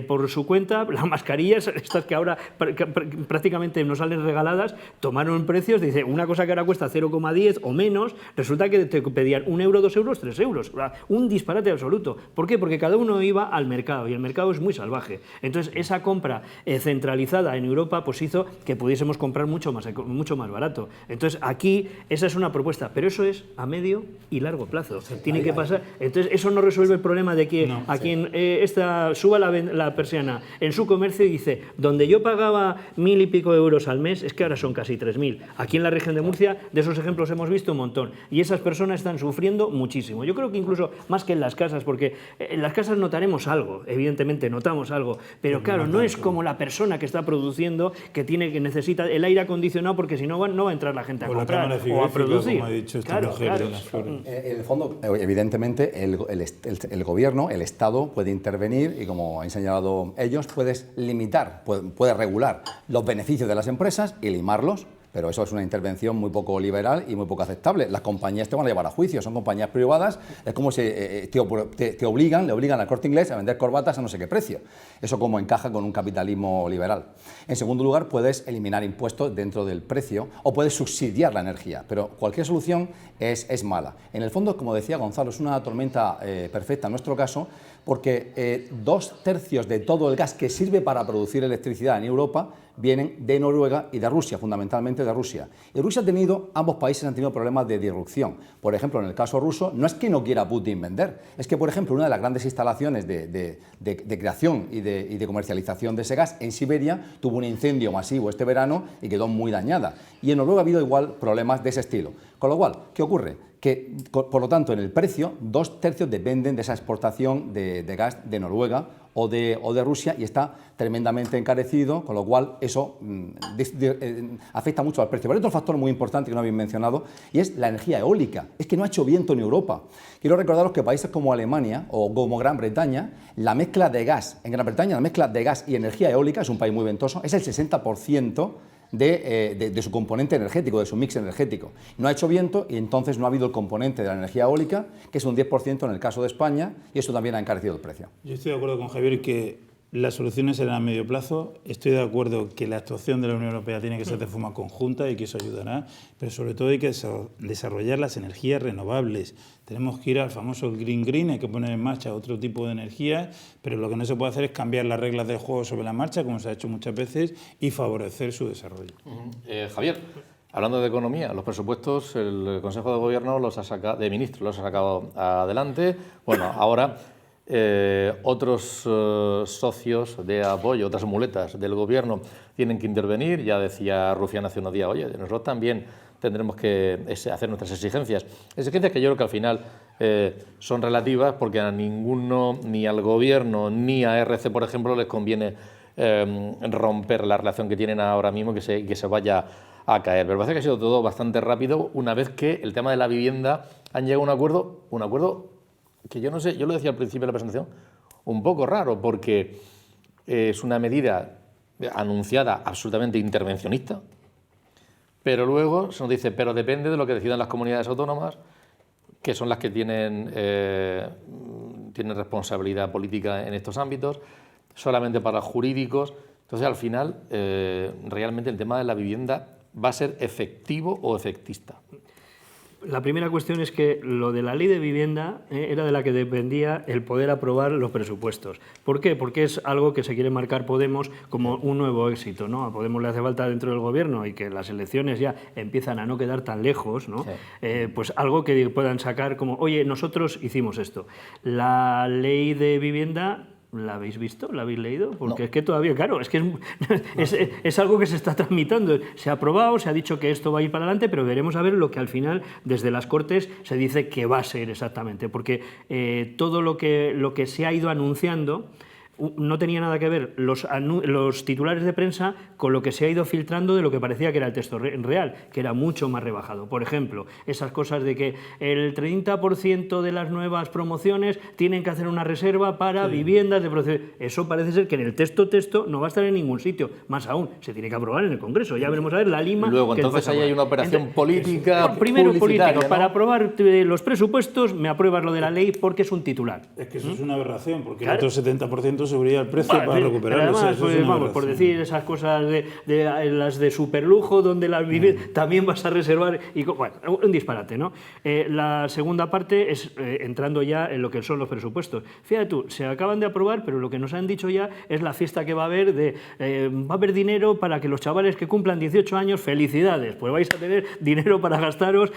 por su cuenta, las mascarillas, estas que ahora prácticamente nos salen regaladas, tomaron precios, dice, una cosa que ahora cuesta 0,10 o menos, resulta que te pedían 1 euro, 2 euros, 3 euros. Un disparate absoluto. ¿Por qué? Porque cada uno iba al mercado, y el mercado es muy salvaje. Entonces, esa compra centralizada en Europa pues hizo que pudiésemos comprar mucho más barato. Entonces, aquí esa es una propuesta, pero eso es a medio y largo plazo. Tiene que pasar. Entonces, eso no resuelve el problema de que a quien suba la persiana en su comercio y dice, donde yo pagaba 1.000 y pico euros al mes, es que ahora son casi 3.000. Aquí en la región de Murcia, de esos ejemplos hemos visto un montón. Y esas personas están sufriendo muchísimo. Yo creo que incluso más que en las casas, porque en las casas notaremos algo, evidentemente notamos algo, pero claro, no es como la persona que está produciendo, que necesita el aire acondicionado, porque si no va a entrar la gente a comprar o a producir. Como ha dicho esta mujer de las flores. En el fondo, evidentemente, el gobierno, el Estado, puede intervenir y, como han señalado ellos, puedes limitar, puede regular los beneficios de las empresas y limarlos. Pero eso es una intervención muy poco liberal y muy poco aceptable. Las compañías te van a llevar a juicio, son compañías privadas, es como si le obligan al Corte Inglés a vender corbatas a no sé qué precio. Eso como encaja con un capitalismo liberal. En segundo lugar, puedes eliminar impuestos dentro del precio o puedes subsidiar la energía, pero cualquier solución es mala. En el fondo, como decía Gonzalo, es una tormenta perfecta en nuestro caso, porque 2/3 de todo el gas que sirve para producir electricidad en Europa vienen de Noruega y de Rusia, fundamentalmente de Rusia. Y Rusia ambos países han tenido problemas de disrupción. Por ejemplo, en el caso ruso, no es que no quiera Putin vender, es que, por ejemplo, una de las grandes instalaciones de creación y de comercialización de ese gas en Siberia tuvo un incendio masivo este verano y quedó muy dañada. Y en Noruega ha habido igual problemas de ese estilo. Con lo cual, ¿qué ocurre? Que, por lo tanto, en el precio, 2/3 dependen de esa exportación de gas de Noruega o de Rusia, y está tremendamente encarecido, con lo cual eso afecta mucho al precio. Pero hay otro factor muy importante que no habéis mencionado, y es la energía eólica. Es que no ha hecho viento en Europa. Quiero recordaros que países como Alemania o como Gran Bretaña, la mezcla de gas, en Gran Bretaña la mezcla de gas y energía eólica, es un país muy ventoso, es el 60% de su componente energético, de su mix energético. No ha hecho viento y entonces no ha habido el componente de la energía eólica, que es un 10% en el caso de España, y eso también ha encarecido el precio. Yo estoy de acuerdo con Javier que las soluciones serán a medio plazo. Estoy de acuerdo que la actuación de la Unión Europea tiene que ser de forma conjunta y que eso ayudará, pero sobre todo hay que desarrollar las energías renovables. Tenemos que ir al famoso Green, hay que poner en marcha otro tipo de energía, pero lo que no se puede hacer es cambiar las reglas del juego sobre la marcha, como se ha hecho muchas veces, y favorecer su desarrollo. Javier, hablando de economía, los presupuestos, el Consejo de Gobierno de Ministros los ha sacado adelante. Bueno, ahora otros socios de apoyo, otras muletas del Gobierno tienen que intervenir. Ya decía Rufián hace unos días, oye, nosotros también tendremos que hacer nuestras exigencias. Exigencias que yo creo que al final son relativas, porque a ninguno, ni al Gobierno, ni a RC, por ejemplo, les conviene romper la relación que tienen ahora mismo, que se vaya a caer. Pero parece que ha sido todo bastante rápido una vez que el tema de la vivienda han llegado a un acuerdo que yo no sé, yo lo decía al principio de la presentación, un poco raro, porque es una medida anunciada absolutamente intervencionista, pero luego se nos dice, pero depende de lo que decidan las comunidades autónomas, que son las que tienen responsabilidad política en estos ámbitos, solamente para jurídicos. Entonces, al final, realmente el tema de la vivienda va a ser efectivo o efectista. La primera cuestión es que lo de la ley de vivienda era de la que dependía el poder aprobar los presupuestos. ¿Por qué? Porque es algo que se quiere marcar Podemos como un nuevo éxito, ¿no? A Podemos le hace falta dentro del Gobierno y que las elecciones ya empiezan a no quedar tan lejos, ¿no? Sí. Pues algo que puedan sacar como, oye, nosotros hicimos esto. La ley de vivienda... ¿La habéis visto? ¿La habéis leído? Porque no. Es que todavía, claro, es que es algo que se está tramitando. Se ha aprobado, se ha dicho que esto va a ir para adelante, pero veremos a ver lo que al final, desde las Cortes, se dice que va a ser exactamente. Porque todo lo que se ha ido anunciando no tenía nada que ver los titulares de prensa con lo que se ha ido filtrando de lo que parecía que era el texto real, que era mucho más rebajado. Por ejemplo, esas cosas de que el 30% de las nuevas promociones tienen que hacer una reserva para viviendas de protección. Eso parece ser que en el texto no va a estar en ningún sitio. Más aún, se tiene que aprobar en el Congreso. Ya veremos a ver la lima. Luego, entonces ahí hay una operación política. Primero política, ¿no? para aprobar los presupuestos me apruebas lo de la ley porque es un titular. Es que eso es una aberración, porque el otro 70% subiría el precio para recuperarlo. Además, o sea, pues, vamos, por decir esas cosas de las de superlujo, donde las vives, también vas a reservar. Bueno, un disparate, ¿no? La segunda parte es entrando ya en lo que son los presupuestos. Fíjate tú, se acaban de aprobar, pero lo que nos han dicho ya es la fiesta que va a haber va a haber dinero para que los chavales que cumplan 18 años, felicidades, pues vais a tener dinero para gastaros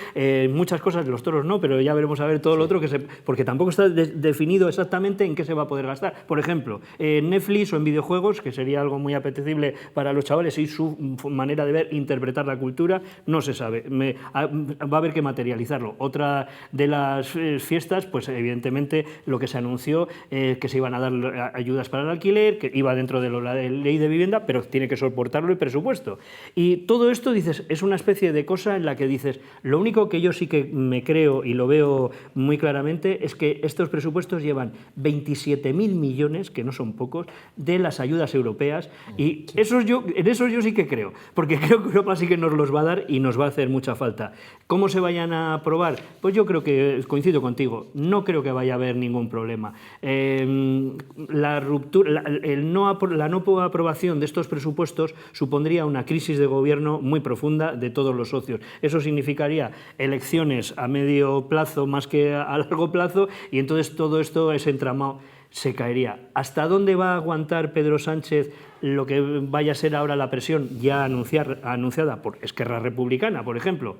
muchas cosas, de los toros no, pero ya veremos a ver todo lo otro, porque tampoco está definido exactamente en qué se va a poder gastar. Por ejemplo, en Netflix o en videojuegos, que sería algo muy apetecible para los chavales y su manera de ver, interpretar la cultura, no se sabe. Va a haber que materializarlo. Otra de las fiestas, pues evidentemente lo que se anunció, que se iban a dar ayudas para el alquiler, que iba dentro de la ley de vivienda, pero tiene que soportarlo el presupuesto. Y todo esto, dices, es una especie de cosa en la que dices, lo único que yo sí que me creo y lo veo muy claramente es que estos presupuestos llevan 27.000 millones, que no son pocos, de las ayudas europeas, y en eso yo sí que creo, porque creo que Europa sí que nos los va a dar y nos va a hacer mucha falta. ¿Cómo se vayan a aprobar? Pues yo creo que, coincido contigo, no creo que vaya a haber ningún problema. La ruptura, la no aprobación de estos presupuestos supondría una crisis de gobierno muy profunda de todos los socios. Eso significaría elecciones a medio plazo más que a largo plazo, y entonces todo esto, ese entramado, se caería. ¿Hasta dónde va a aguantar Pedro Sánchez lo que vaya a ser ahora la presión ya anunciada por Esquerra Republicana, por ejemplo?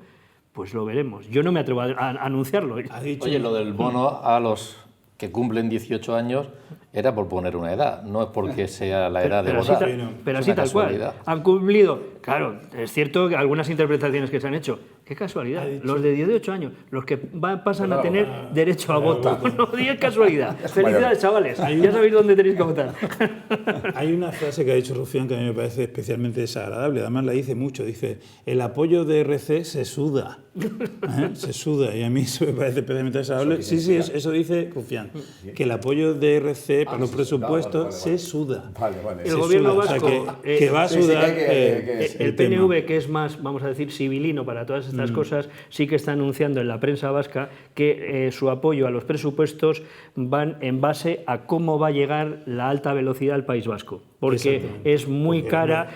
Pues lo veremos. Yo no me atrevo a anunciarlo. Oye, lo del bono a los que cumplen 18 años era por poner una edad, no es porque sea la edad de votar. Pero así tal cual. Han cumplido. Claro, es cierto que algunas interpretaciones que se han hecho, qué casualidad, los de 18 años, los que pasan a tener derecho a voto. No digas casualidad. Felicidades, chavales. Ya sabéis dónde tenéis que votar. Hay una frase que ha dicho Rufián que a mí me parece especialmente desagradable, además la dice mucho, dice, el apoyo de RC se suda. Se suda, y a mí eso me parece especialmente desagradable. Sí, eso dice Rufián, que el apoyo de RC para los presupuestos se suda. El gobierno vasco, que va a sudar el PNV, que es más, vamos a decir, civilino para todas estas cosas, sí que está anunciando en la prensa vasca que su apoyo a los presupuestos van en base a cómo va a llegar la alta velocidad al País Vasco, porque es muy caro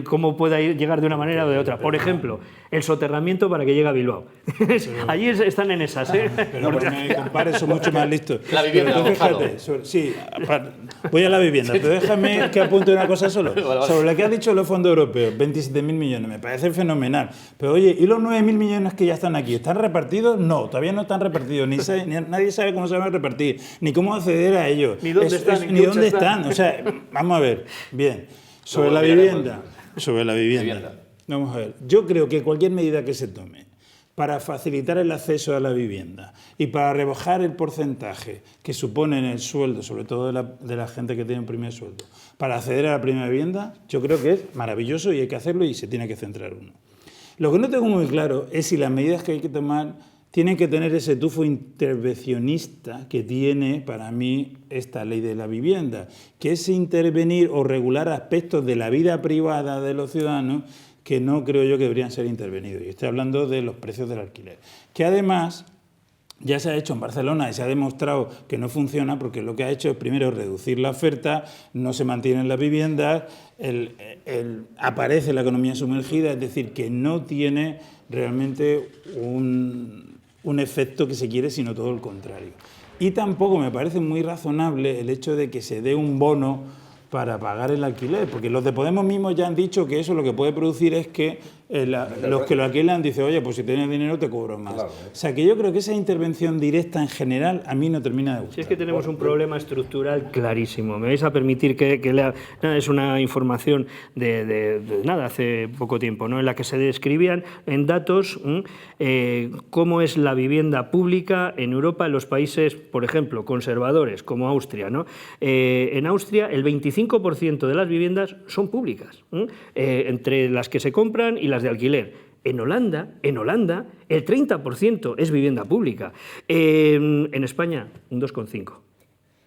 cómo pueda llegar de una manera o de otra. Por ejemplo, el soterramiento para que llegue a Bilbao. Allí están en esas. Pero no me compares, son mucho más listos. La vivienda, fíjate, sí, voy a la vivienda, pero déjame que apunte una cosa solo. Sobre lo que ha dicho los fondos europeos, 27.000 millones, me parece fenomenal. Pero oye, ¿y los 9.000 millones que ya están aquí? ¿Están repartidos? No, todavía no están repartidos. Nadie sabe cómo se van a repartir, ni cómo acceder a ellos. Ni dónde están. O sea, vamos a ver, bien. Sobre la vivienda. Vamos a ver, yo creo que cualquier medida que se tome para facilitar el acceso a la vivienda y para rebajar el porcentaje que supone en el sueldo, sobre todo de la gente que tiene un primer sueldo, para acceder a la primera vivienda, yo creo que es maravilloso y hay que hacerlo y se tiene que centrar uno. Lo que no tengo muy claro es si las medidas que hay que tomar tienen que tener ese tufo intervencionista que tiene para mí esta ley de la vivienda, que es intervenir o regular aspectos de la vida privada de los ciudadanos que no creo yo que deberían ser intervenidos. Y estoy hablando de los precios del alquiler, que además ya se ha hecho en Barcelona y se ha demostrado que no funciona porque lo que ha hecho es primero reducir la oferta, no se mantienen las viviendas, aparece la economía sumergida, es decir, que no tiene realmente un efecto que se quiere, sino todo el contrario. Y tampoco me parece muy razonable el hecho de que se dé un bono para pagar el alquiler, porque los de Podemos mismos ya han dicho que eso lo que puede producir es que los que lo alquilan dicen, oye, pues si tienes dinero te cobro más. Claro. O sea, que yo creo que esa intervención directa en general a mí no termina de gustar. Si es que tenemos un problema estructural clarísimo. Me vais a permitir que lea, nada, es una información de nada, hace poco tiempo, ¿no? En la que se describían en datos cómo es la vivienda pública en Europa, en los países, por ejemplo, conservadores, como Austria, ¿no? En Austria el 25% de las viviendas son públicas, entre las que se compran y las de alquiler. En Holanda, el 30% es vivienda pública. En España, un 2,5%.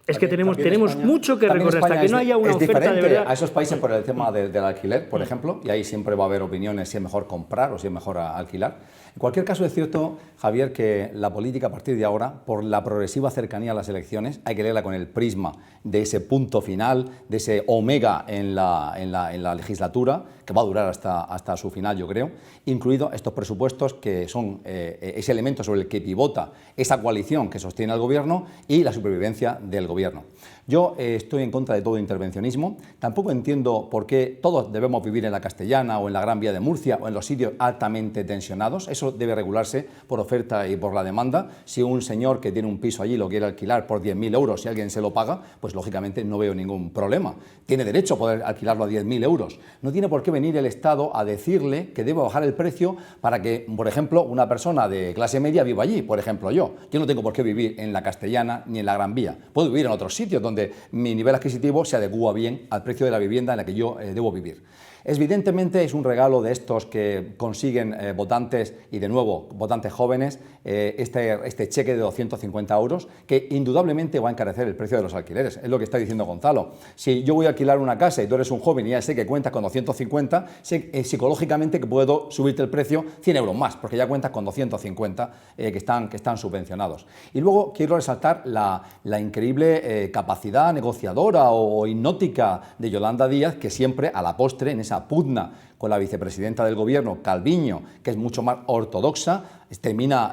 Es que tenemos España, mucho que recorrer hasta que no haya una oferta de verdad. A esos países por el tema del alquiler, por ejemplo, y ahí siempre va a haber opiniones si es mejor comprar o si es mejor alquilar. En cualquier caso, es cierto, Javier, que la política a partir de ahora, por la progresiva cercanía a las elecciones, hay que leerla con el prisma de ese punto final, de ese omega en la legislatura, que va a durar hasta su final, yo creo, incluido estos presupuestos que son ese elemento sobre el que pivota esa coalición que sostiene al gobierno y la supervivencia del gobierno. Yo estoy en contra de todo intervencionismo, tampoco entiendo por qué todos debemos vivir en la Castellana o en la Gran Vía de Murcia o en los sitios altamente tensionados. Eso debe regularse por oferta y por la demanda. Si un señor que tiene un piso allí lo quiere alquilar por 10.000 euros, si alguien se lo paga, pues lógicamente no veo ningún problema. Tiene derecho a poder alquilarlo a 10.000 euros. No tiene por qué venir el Estado a decirle que debe bajar el precio para que, por ejemplo, una persona de clase media viva allí, por ejemplo yo. Yo no tengo por qué vivir en la Castellana ni en la Gran Vía. Puedo vivir en otros sitios donde mi nivel adquisitivo se adecúa bien al precio de la vivienda en la que yo debo vivir. Evidentemente es un regalo de estos que consiguen votantes, y de nuevo votantes jóvenes, este cheque de 250 euros que indudablemente va a encarecer el precio de los alquileres. Es lo que está diciendo Gonzalo. Si yo voy a alquilar una casa y tú eres un joven y ya sé que cuentas con 250, sé psicológicamente que puedo subirte el precio 100 euros más, porque ya cuentas con 250 que están subvencionados. Y luego quiero resaltar la increíble capacidad negociadora o hipnótica de Yolanda Díaz, que siempre a la postre, en esa pugna con la vicepresidenta del gobierno, Calviño, que es mucho más ortodoxa, termina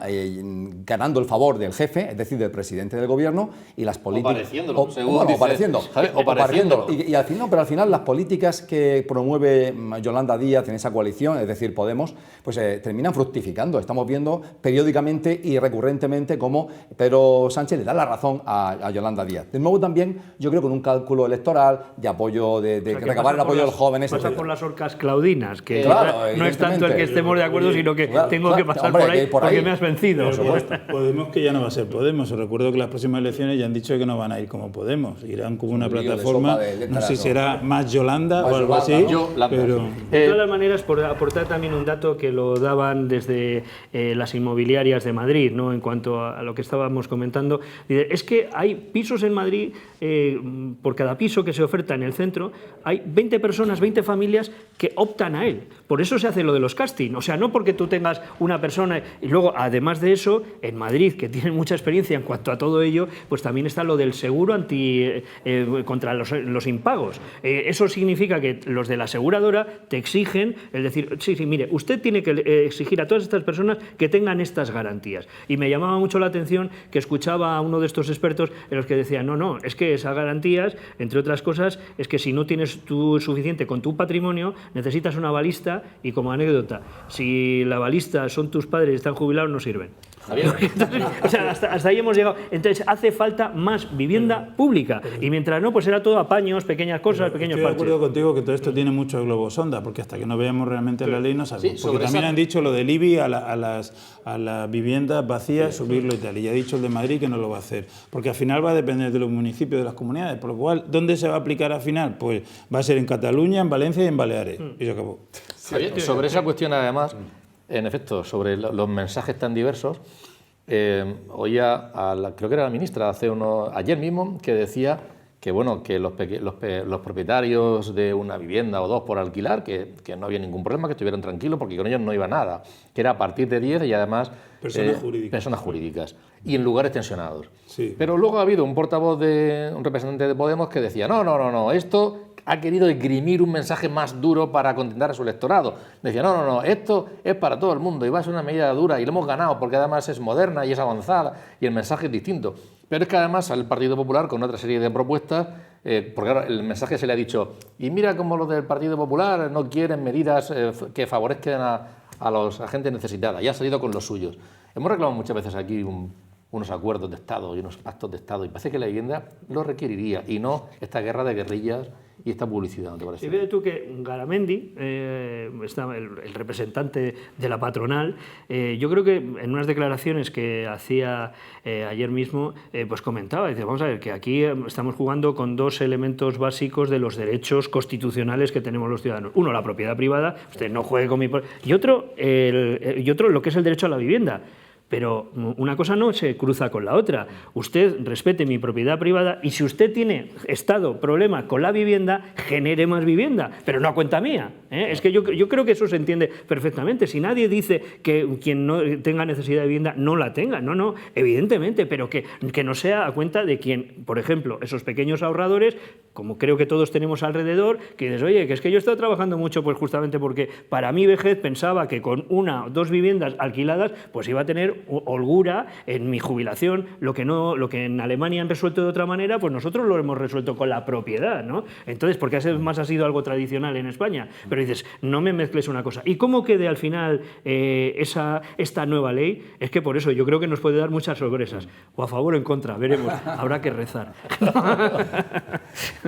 ganando el favor del jefe, es decir, del presidente del gobierno, y las políticas... Pareciéndolo. Y al final, pero al final las políticas que promueve Yolanda Díaz en esa coalición, es decir, Podemos, pues terminan fructificando. Estamos viendo periódicamente y recurrentemente cómo Pedro Sánchez le da la razón a Yolanda Díaz. De nuevo también, yo creo, con un cálculo electoral de apoyo, de recabar el apoyo de los jóvenes. Pasa por las orcas claudinas, que claro, no es tanto el que estemos de acuerdo, sino que tengo que pasar por ahí porque me has vencido. Podemos, que ya no va a ser Podemos. Os recuerdo que las próximas elecciones ya han dicho que no van a ir como Podemos, irán como una plataforma, no sé si será más Yolanda o algo así. Pero... De todas las maneras, por aportar también un dato que lo daban desde las inmobiliarias de Madrid, ¿no? En cuanto a lo que estábamos comentando, es que hay pisos en Madrid, por cada piso que se oferta en el centro, hay 20 personas, 20 familias que optan a él. Por eso se hace lo de los casting, o sea, no porque tú tengas una persona. Y luego, además de eso, en Madrid, que tienen mucha experiencia en cuanto a todo ello, pues también está lo del seguro contra los impagos. Eso significa que los de la aseguradora te exigen, es decir, sí, mire, usted tiene que exigir a todas estas personas que tengan estas garantías. Y me llamaba mucho la atención que escuchaba a uno de estos expertos en los que decía, no, es que esas garantías, entre otras cosas, es que si no tienes tú suficiente con tu patrimonio, necesitas una balista, y como anécdota, si la balista son tus padres y están jubilados, no sirven. Entonces, o sea, hasta ahí hemos llegado. Entonces hace falta más vivienda pública, y mientras no, pues era todo apaños, pequeñas cosas, pequeños parches. Estoy de acuerdo contigo que todo esto tiene mucho globo sonda, porque hasta que no veamos realmente la ley no sabemos. Sí, porque también han dicho lo del IBI a las viviendas vacías, subirlo y tal, y ya ha dicho el de Madrid que no lo va a hacer, porque al final va a depender de los municipios, de las comunidades, por lo cual, ¿dónde se va a aplicar al final? Pues va a ser en Cataluña, en Valencia y en Baleares, y se acabó. Sobre esa cuestión, además, en efecto, sobre los mensajes tan diversos, oía creo que era la ministra ayer mismo, que decía que bueno, que los propietarios de una vivienda o dos por alquilar, que no había ningún problema, que estuvieran tranquilos porque con ellos no iba nada, que era a partir de 10 y además personas jurídicas y en lugares tensionados. Sí. Pero luego ha habido un representante de Podemos que decía no, esto ha querido esgrimir un mensaje más duro para contentar a su electorado. Decía, no, esto es para todo el mundo y va a ser una medida dura y lo hemos ganado porque además es moderna y es avanzada y el mensaje es distinto. Pero es que además sale el Partido Popular con otra serie de propuestas, porque ahora el mensaje se le ha dicho, y mira cómo los del Partido Popular no quieren medidas que favorezcan a los agentes necesitados, y ha salido con los suyos. Hemos reclamado muchas veces aquí unos acuerdos de Estado y unos pactos de Estado, y parece que la vivienda lo requeriría, y no esta guerra de guerrillas y esta publicidad, ¿no te parece? Y ve tú que Garamendi, el representante de la patronal, yo creo que en unas declaraciones que hacía ayer mismo, pues comentaba, dice, vamos a ver, que aquí estamos jugando con dos elementos básicos de los derechos constitucionales que tenemos los ciudadanos. Uno, la propiedad privada, usted no juegue con mi... Y otro, lo que es el derecho a la vivienda. Pero una cosa no se cruza con la otra. Usted respete mi propiedad privada y si usted tiene problema con la vivienda, genere más vivienda, pero no a cuenta mía. Es que yo creo que eso se entiende perfectamente. Si nadie dice que quien no tenga necesidad de vivienda no la tenga, no, evidentemente, pero que no sea a cuenta de quien, por ejemplo, esos pequeños ahorradores, como creo que todos tenemos alrededor, que dices, oye, que es que yo he estado trabajando mucho pues justamente porque para mi vejez pensaba que con una o dos viviendas alquiladas pues iba a tener holgura en mi jubilación, lo que en Alemania han resuelto de otra manera, pues nosotros lo hemos resuelto con la propiedad, ¿no? Entonces, porque además ha sido algo tradicional en España, pero dices, no me mezcles una cosa. ¿Y cómo quede al final esta nueva ley? Es que por eso yo creo que nos puede dar muchas sorpresas, o a favor o en contra, veremos, habrá que rezar.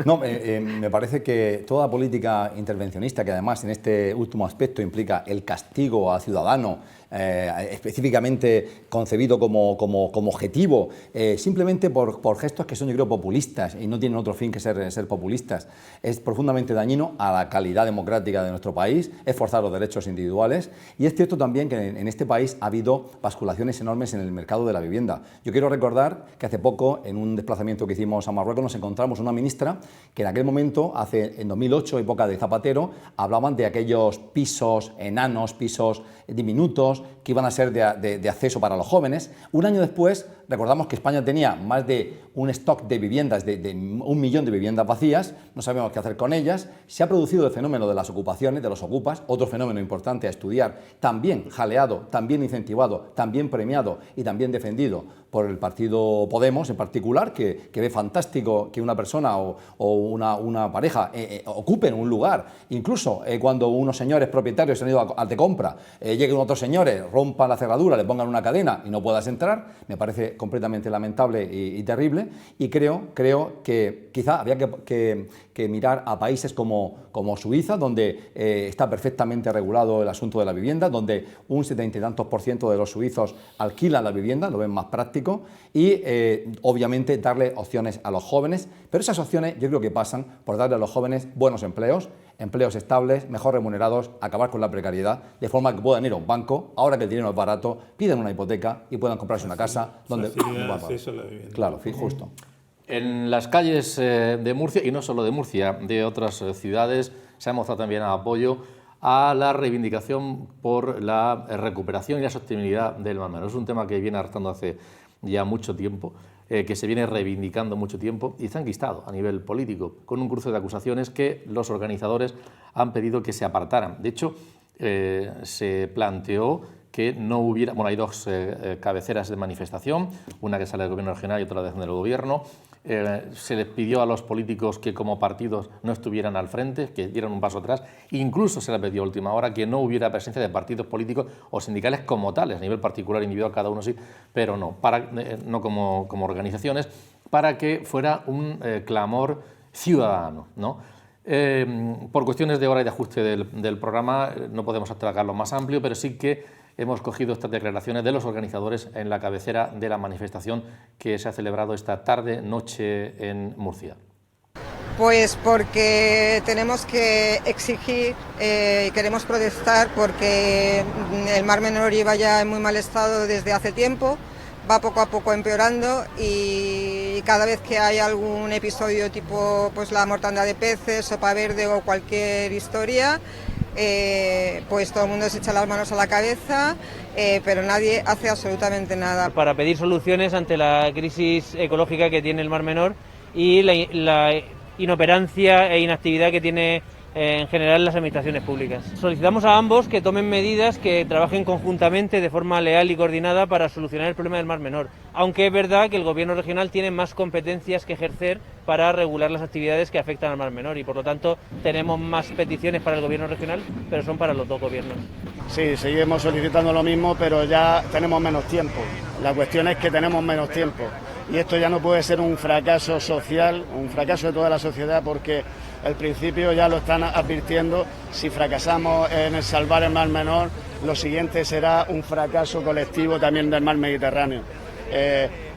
No, me parece que toda política intervencionista, que además en este último aspecto implica el castigo al ciudadano, específicamente concebido como objetivo, simplemente por gestos que son, yo creo, populistas y no tienen otro fin que ser populistas, es profundamente dañino a la calidad democrática de nuestro país, es forzar los derechos individuales, y es cierto también que en este país ha habido basculaciones enormes en el mercado de la vivienda. Yo quiero recordar que hace poco, en un desplazamiento que hicimos a Marruecos, nos encontramos una ministra que en aquel momento, en 2008, época de Zapatero, hablaban de aquellos pisos enanos, pisos diminutos, que iban a ser de acceso para los jóvenes. Un año después, recordamos que España tenía más de un stock de viviendas, de 1 millón de viviendas vacías, no sabemos qué hacer con ellas. Se ha producido el fenómeno de las ocupaciones, de los ocupas, otro fenómeno importante a estudiar, también jaleado, también incentivado, también premiado y también defendido por el partido Podemos en particular, que ve fantástico que una persona o una pareja ocupen un lugar, incluso cuando unos señores propietarios se han ido al de compra, lleguen otros señores, rompan la cerradura, le pongan una cadena y no puedas entrar, me parece completamente lamentable y terrible, y creo que quizá había que mirar a países como Suiza, donde está perfectamente regulado el asunto de la vivienda, donde un 70 y tantos % de los suizos alquilan la vivienda, lo ven más práctico, y obviamente darle opciones a los jóvenes, pero esas opciones yo creo que pasan por darle a los jóvenes buenos empleos estables, mejor remunerados, acabar con la precariedad, de forma que puedan ir a un banco, ahora que el dinero es barato, piden una hipoteca y puedan comprarse una casa donde... Claro, justo. En las calles de Murcia, y no solo de Murcia, de otras ciudades, se ha mostrado también apoyo a la reivindicación por la recuperación y la sostenibilidad del Mar Menor. Es un tema que viene arrastrando hace ya mucho tiempo, que se viene reivindicando mucho tiempo y está enquistado a nivel político, con un cruce de acusaciones que los organizadores han pedido que se apartaran. De hecho, se planteó que no hubiera... Bueno, hay dos cabeceras de manifestación, una que sale del Gobierno regional y otra del Gobierno. Se les pidió a los políticos que como partidos no estuvieran al frente, que dieran un paso atrás. Incluso se les pidió a última hora que no hubiera presencia de partidos políticos o sindicales como tales, a nivel particular, individual, cada uno sí, pero no, no como organizaciones, para que fuera un clamor ciudadano, ¿no? Por cuestiones de hora y de ajuste del programa no podemos atracarlo más amplio, pero sí que hemos cogido estas declaraciones de los organizadores en la cabecera de la manifestación que se ha celebrado esta tarde-noche en Murcia. Pues porque tenemos que exigir, queremos protestar porque el Mar Menor lleva ya en muy mal estado desde hace tiempo, va poco a poco empeorando y cada vez que hay algún episodio tipo pues la mortandad de peces, sopa verde o cualquier historia, pues todo el mundo se echa las manos a la cabeza, pero nadie hace absolutamente nada. Para pedir soluciones ante la crisis ecológica que tiene el Mar Menor y la inoperancia e inactividad que tiene en general las administraciones públicas. Solicitamos a ambos que tomen medidas que trabajen conjuntamente de forma leal y coordinada para solucionar el problema del Mar Menor, aunque es verdad que el Gobierno regional tiene más competencias que ejercer para regular las actividades que afectan al Mar Menor y por lo tanto tenemos más peticiones para el Gobierno regional, pero son para los dos gobiernos. Sí, seguimos solicitando lo mismo, pero ya tenemos menos tiempo. La cuestión es que tenemos menos tiempo y esto ya no puede ser un fracaso social, un fracaso de toda la sociedad, porque el principio ya lo están advirtiendo: si fracasamos en salvar el Mar Menor, lo siguiente será un fracaso colectivo también del Mar Mediterráneo.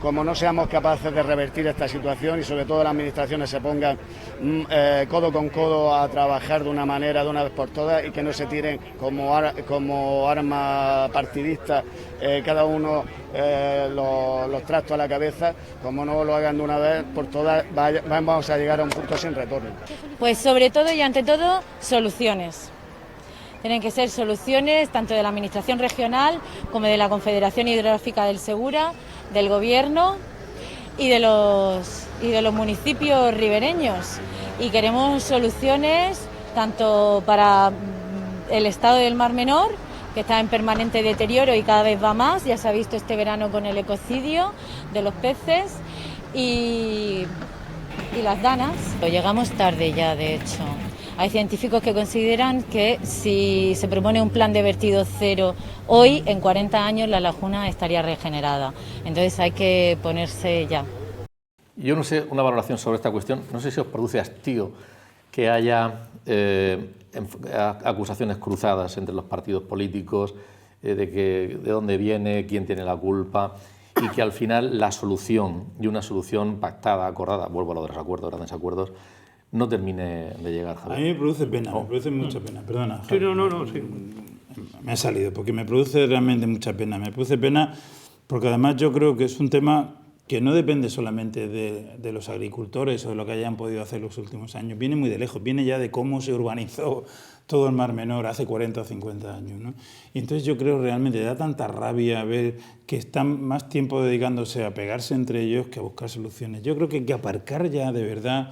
Como no seamos capaces de revertir esta situación y sobre todo las administraciones se pongan codo con codo a trabajar de una manera, de una vez por todas, y que no se tiren como arma partidista cada uno los trastos a la cabeza, como no lo hagan de una vez por todas, vamos a llegar a un punto sin retorno. Pues sobre todo y ante todo, soluciones. Tienen que ser soluciones tanto de la Administración regional como de la Confederación Hidrográfica del Segura, del Gobierno y de los municipios ribereños. Y queremos soluciones tanto para el estado del Mar Menor, que está en permanente deterioro y cada vez va más, ya se ha visto este verano con el ecocidio de los peces y las danas. Llegamos tarde ya, de hecho. Hay científicos que consideran que si se propone un plan de vertido cero hoy, en 40 años la laguna estaría regenerada. Entonces hay que ponerse ya. Yo no sé, una valoración sobre esta cuestión, no sé si os produce hastío que haya acusaciones cruzadas entre los partidos políticos, de dónde viene, quién tiene la culpa, y que al final la solución, y una solución pactada, acordada, vuelvo a lo de los acuerdos, grandes acuerdos, no termine de llegar, Javier. A mí me produce pena, me produce mucha pena, perdona. Sí, no, sí. Me ha salido, porque me produce realmente mucha pena. Me produce pena porque además yo creo que es un tema que no depende solamente de los agricultores o de lo que hayan podido hacer los últimos años. Viene muy de lejos, viene ya de cómo se urbanizó todo el Mar Menor hace 40 o 50 años, ¿no? Y entonces yo creo realmente, da tanta rabia ver que están más tiempo dedicándose a pegarse entre ellos que a buscar soluciones. Yo creo que hay que aparcar ya de verdad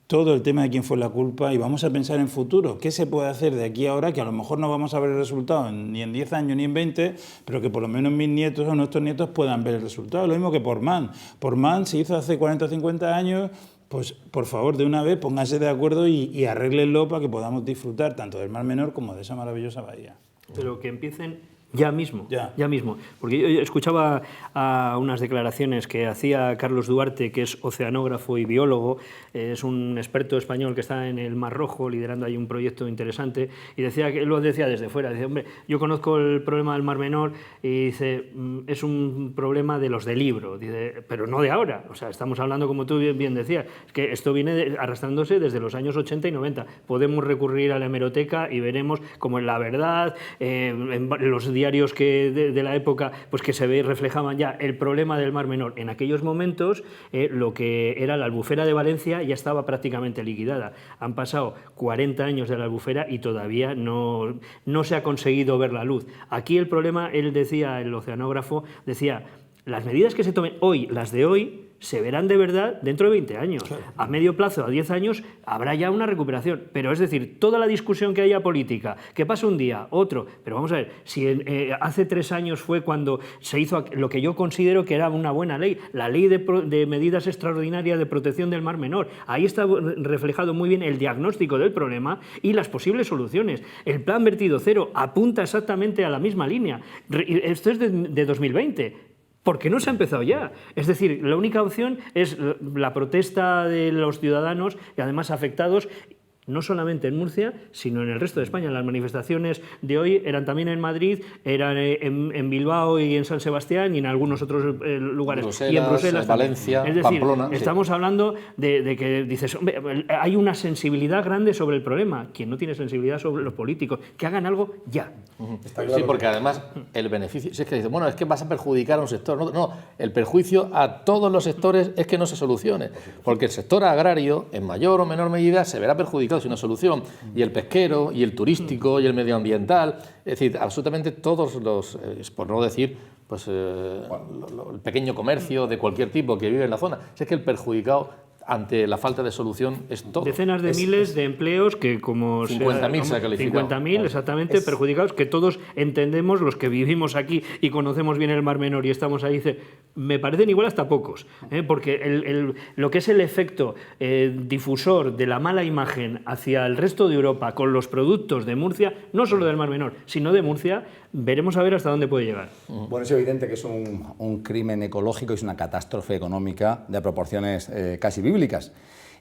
todo el tema de quién fue la culpa y vamos a pensar en futuro. ¿Qué se puede hacer de aquí a ahora? Que a lo mejor no vamos a ver el resultado ni en 10 años ni en 20, pero que por lo menos mis nietos o nuestros nietos puedan ver el resultado. Lo mismo que por MAN. Por MAN se hizo hace 40 o 50 años, pues por favor, de una vez pónganse de acuerdo y arréglenlo para que podamos disfrutar tanto del Mar Menor como de esa maravillosa bahía. Pero que empiecen ya mismo, ya mismo. Porque yo escuchaba a unas declaraciones que hacía Carlos Duarte, que es oceanógrafo y biólogo, es un experto español que está en el Mar Rojo liderando ahí un proyecto interesante, y decía que él lo decía desde fuera, dice, hombre, yo conozco el problema del Mar Menor y dice, es un problema de los de libro, dice, pero no de ahora, o sea, estamos hablando, como tú bien decías, es que esto viene arrastrándose desde los años 80 y 90, podemos recurrir a la hemeroteca y veremos como en La Verdad, en los diarios de la época, pues que se reflejaban ya el problema del Mar Menor. En aquellos momentos lo que era la Albufera de Valencia ya estaba prácticamente liquidada. Han pasado 40 años de la Albufera y todavía no se ha conseguido ver la luz. Aquí el problema, él decía, el oceanógrafo, decía, las medidas que se tomen hoy, las de hoy, se verán de verdad dentro de 20 años. Claro. A medio plazo, a 10 años, habrá ya una recuperación. Pero es decir, toda la discusión que haya política, que pasa un día, otro, pero vamos a ver, si hace 3 años fue cuando se hizo lo que yo considero que era una buena ley, la ley de medidas extraordinarias de protección del Mar Menor. Ahí está reflejado muy bien el diagnóstico del problema y las posibles soluciones. El plan vertido cero apunta exactamente a la misma línea. Esto es de 2020. ¿Por qué no se ha empezado ya? Es decir, la única opción es la protesta de los ciudadanos y además afectados, no solamente en Murcia, sino en el resto de España. Las manifestaciones de hoy eran también en Madrid, eran en Bilbao y en San Sebastián y en algunos otros lugares. Bruselas, y en Bruselas Valencia, es decir, Pamplona. Estamos hablando de que dices, hombre, hay una sensibilidad grande sobre el problema. Quien no tiene sensibilidad sobre los políticos, que hagan algo ya. Sí, porque además el beneficio, si es que dice, bueno, es que vas a perjudicar a un sector. No, el perjuicio a todos los sectores es que no se solucione, porque el sector agrario, en mayor o menor medida, se verá perjudicado sin una solución, y el pesquero, y el turístico, y el medioambiental, es decir, absolutamente todos los, por no decir, pues el pequeño comercio de cualquier tipo que vive en la zona. Si es que el perjudicado ante la falta de solución es todo. Decenas de miles de empleos que, como 50.000 se ha calificado. 50.000 exactamente perjudicados, que todos entendemos, los que vivimos aquí y conocemos bien el Mar Menor y estamos ahí, dice, me parecen igual hasta pocos, porque lo que es el efecto difusor de la mala imagen hacia el resto de Europa con los productos de Murcia, no solo del Mar Menor, sino de Murcia, veremos a ver hasta dónde puede llegar. Bueno, es evidente que es un crimen ecológico y es una catástrofe económica de proporciones casi bíblicas.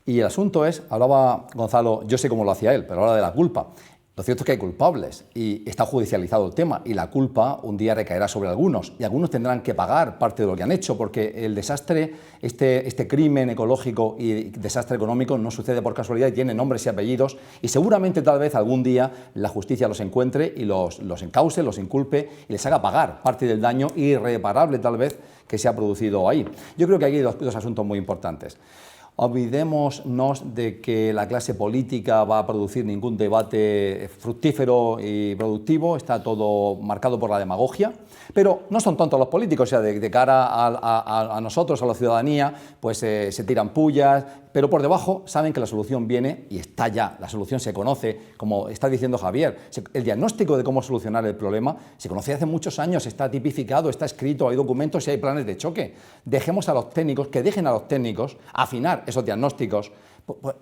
Y el asunto es, hablaba Gonzalo, yo sé cómo lo hacía él, pero habla de la culpa. Lo cierto es que hay culpables y está judicializado el tema y la culpa un día recaerá sobre algunos y algunos tendrán que pagar parte de lo que han hecho porque el desastre, este crimen ecológico y desastre económico no sucede por casualidad y tiene nombres y apellidos y seguramente tal vez algún día la justicia los encuentre y los encauce, los inculpe y les haga pagar parte del daño irreparable tal vez que se ha producido ahí. Yo creo que aquí hay dos asuntos muy importantes. Olvidémonos de que la clase política va a producir ningún debate fructífero y productivo, está todo marcado por la demagogia, pero no son tontos los políticos, o sea, de cara a nosotros, a la ciudadanía, pues se tiran pullas, pero por debajo saben que la solución viene y está ya, la solución se conoce, como está diciendo Javier, el diagnóstico de cómo solucionar el problema se conoce hace muchos años, está tipificado, está escrito, hay documentos y hay planes de choque. Dejemos a los técnicos, que dejen a los técnicos afinar esos diagnósticos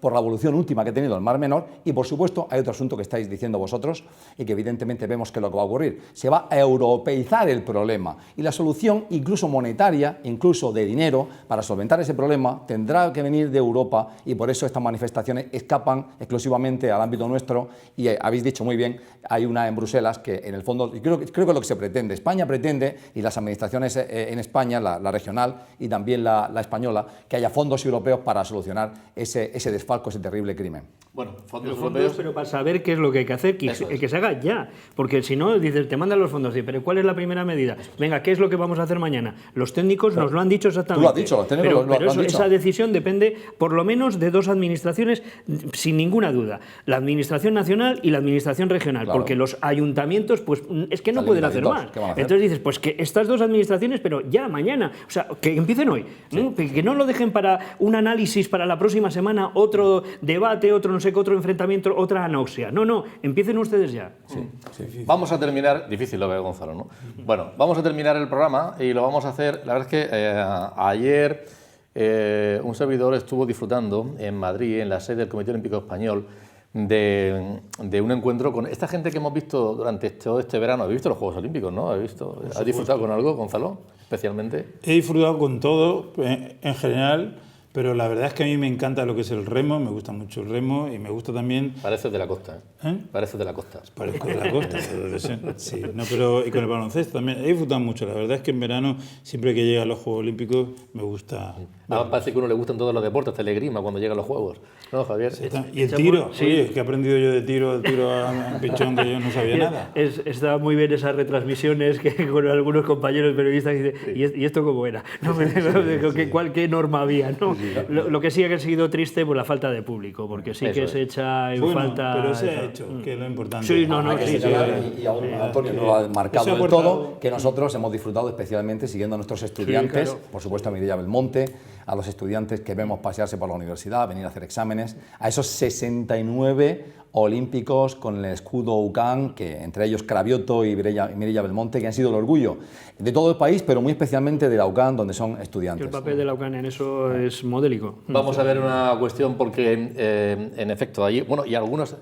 por la evolución última que ha tenido el Mar Menor y, por supuesto, hay otro asunto que estáis diciendo vosotros y que evidentemente vemos que es lo que va a ocurrir. Se va a europeizar el problema y la solución, incluso monetaria, incluso de dinero, para solventar ese problema, tendrá que venir de Europa y por eso estas manifestaciones escapan exclusivamente al ámbito nuestro y habéis dicho muy bien, hay una en Bruselas que en el fondo, creo que es lo que se pretende. España pretende, y las administraciones en España, la regional y también la española, que haya fondos europeos para solucionar ese desfalco, ese terrible crimen. Bueno, fondos europeos, pero para saber qué es lo que hay que hacer, que se haga ya, porque si no, dices, te mandan los fondos, pero ¿cuál es la primera medida? Venga, ¿qué es lo que vamos a hacer mañana? Los técnicos nos lo han dicho exactamente. Tú lo has dicho, los técnicos lo han dicho. Esa decisión depende por lo menos de dos administraciones, sin ninguna duda, la administración nacional y la administración regional, claro. Porque los ayuntamientos, pues es que no pueden hacer más. Entonces dices, pues que estas dos administraciones, pero ya mañana, o sea, que empiecen hoy, ¿no? Que no lo dejen para un análisis para la próxima semana, otro debate, otro no sé qué, otro enfrentamiento, otra anoxia. No, empiecen ustedes ya. Sí. Vamos a terminar, difícil lo ve Gonzalo, ¿no? Bueno, vamos a terminar el programa y lo vamos a hacer, la verdad es que ayer un servidor estuvo disfrutando en Madrid, en la sede del Comité Olímpico Español, de un encuentro con esta gente que hemos visto durante todo este verano. ¿Habéis visto los Juegos Olímpicos, no? ¿Has disfrutado con algo, Gonzalo, especialmente? He disfrutado con todo, en general, pero la verdad es que a mí me encanta lo que es el remo, me gusta mucho el remo y me gusta también... Pareces de la costa, ¿eh? Pareces de la costa. Parezco de la costa, sí. No, pero y con el baloncesto también. He disfrutado mucho, la verdad es que en verano, siempre que llegan los Juegos Olímpicos, me gusta... Además parece que a uno le gustan todos los deportes, telegrima cuando llegan los Juegos, ¿no, Javier? Y el tiro, oye, que he aprendido yo de tiro a pichón, que yo no sabía nada. Está muy bien esas retransmisiones que con algunos compañeros periodistas dicen, ¿y esto cómo era? ¿No? ¿Qué norma había? ¿No? Lo que sí ha sido triste, pues la falta de público, porque sí que se echa en falta... Pero se ha hecho, que es lo importante. Sí, y aún Antonio no lo ha marcado del todo, que nosotros hemos disfrutado especialmente siguiendo a nuestros estudiantes, claro. Por supuesto a Mireia Belmonte, a los estudiantes que vemos pasearse por la universidad, venir a hacer exámenes, a esos 69 olímpicos con el escudo UCAN, que entre ellos Cravioto y Mireia Belmonte, que han sido el orgullo de todo el país, pero muy especialmente de la UCAN, donde son estudiantes. El papel de la UCAN en eso es modélico. Vamos a ver una cuestión porque, en efecto, allí, bueno, y a algunos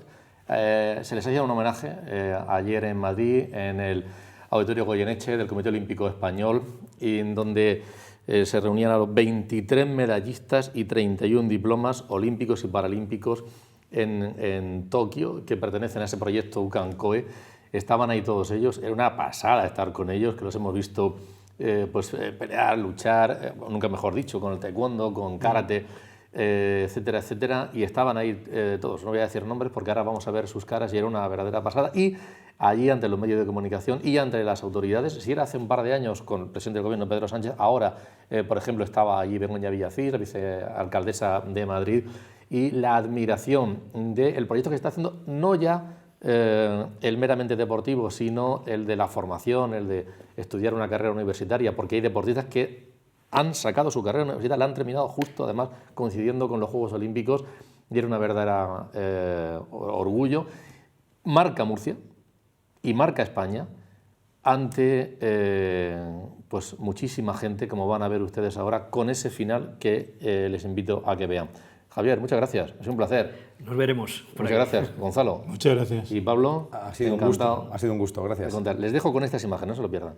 se les ha hecho un homenaje ayer en Madrid, en el Auditorio Goyeneche del Comité Olímpico Español, y en donde se reunían a los 23 medallistas y 31 diplomas olímpicos y paralímpicos en Tokio, que pertenecen a ese proyecto UCAN-COE. Estaban ahí todos ellos, era una pasada estar con ellos, que los hemos visto pelear, luchar, nunca mejor dicho, con el taekwondo, con karate, etcétera, etcétera, y estaban ahí todos. No voy a decir nombres porque ahora vamos a ver sus caras y era una verdadera pasada. Y allí, ante los medios de comunicación y ante las autoridades, si era hace un par de años con el presidente del gobierno, Pedro Sánchez, ahora, por ejemplo, estaba allí Begoña Villacís, la vicealcaldesa de Madrid, y la admiración del proyecto que se está haciendo, no ya el meramente deportivo, sino el de la formación, el de estudiar una carrera universitaria, porque hay deportistas que han sacado su carrera universitaria, la han terminado justo, además, coincidiendo con los Juegos Olímpicos, y era una verdadera orgullo. Marca Murcia y marca España ante pues muchísima gente, como van a ver ustedes ahora, con ese final que les invito a que vean. Javier, muchas gracias, es un placer. Nos veremos. Muchas gracias, Gonzalo. Muchas gracias. Y Pablo, ha sido un gusto, gracias. Les dejo con estas imágenes, no se lo pierdan.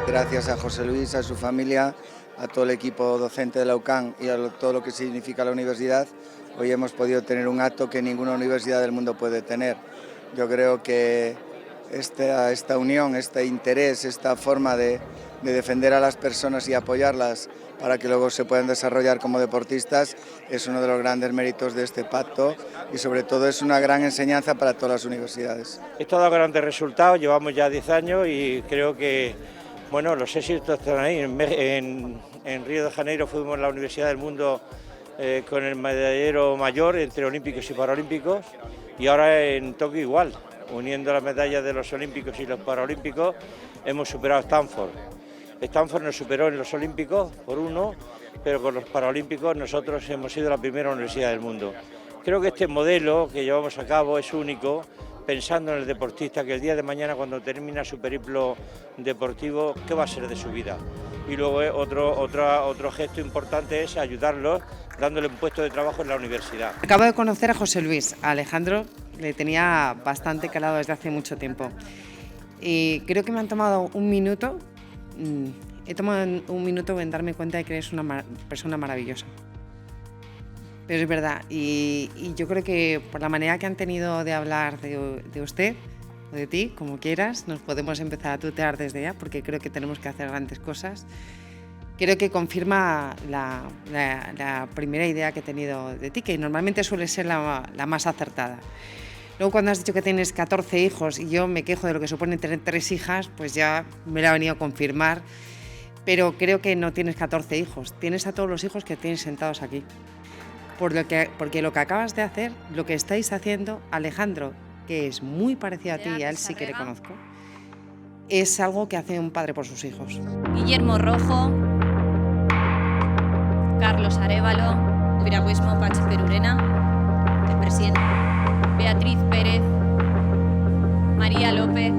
Gracias a José Luis, a su familia, a todo el equipo docente de la UCAM y a todo lo que significa la universidad, hoy hemos podido tener un acto que ninguna universidad del mundo puede tener. Yo creo que esta unión, este interés, esta forma de defender a las personas y apoyarlas para que luego se puedan desarrollar como deportistas es uno de los grandes méritos de este pacto y sobre todo es una gran enseñanza para todas las universidades. Esto ha dado grandes resultados, llevamos ya 10 años y creo que bueno, los éxitos están ahí. En Río de Janeiro fuimos la Universidad del Mundo con el medallero mayor entre olímpicos y paralímpicos y ahora en Tokio igual, uniendo las medallas de los olímpicos y los paralímpicos hemos superado a Stanford. Stanford nos superó en los olímpicos por 1, pero con los paralímpicos nosotros hemos sido la primera universidad del mundo. Creo que este modelo que llevamos a cabo es único, pensando en el deportista que el día de mañana cuando termina su periplo deportivo, ¿qué va a ser de su vida? Y luego otro gesto importante es ayudarlos dándole un puesto de trabajo en la universidad. Acabo de conocer a José Luis, a Alejandro le tenía bastante calado desde hace mucho tiempo y creo que me han tomado un minuto, en darme cuenta de que eres una persona maravillosa. Pero es verdad, y yo creo que por la manera que han tenido de hablar de usted o de ti, como quieras, nos podemos empezar a tutear desde ya, porque creo que tenemos que hacer grandes cosas. Creo que confirma la primera idea que he tenido de ti, que normalmente suele ser la más acertada. Luego cuando has dicho que tienes 14 hijos y yo me quejo de lo que supone tener 3 hijas, pues ya me lo ha venido a confirmar. Pero creo que no tienes 14 hijos, tienes a todos los hijos que tienes sentados aquí. Porque lo que acabas de hacer, lo que estáis haciendo, Alejandro, que es muy parecido a ti y a él sí que le conozco, es algo que hace un padre por sus hijos. Guillermo Rojo, Carlos Arévalo, Piragüismo Patxi Perurena, el presidente, Beatriz Pérez, María López,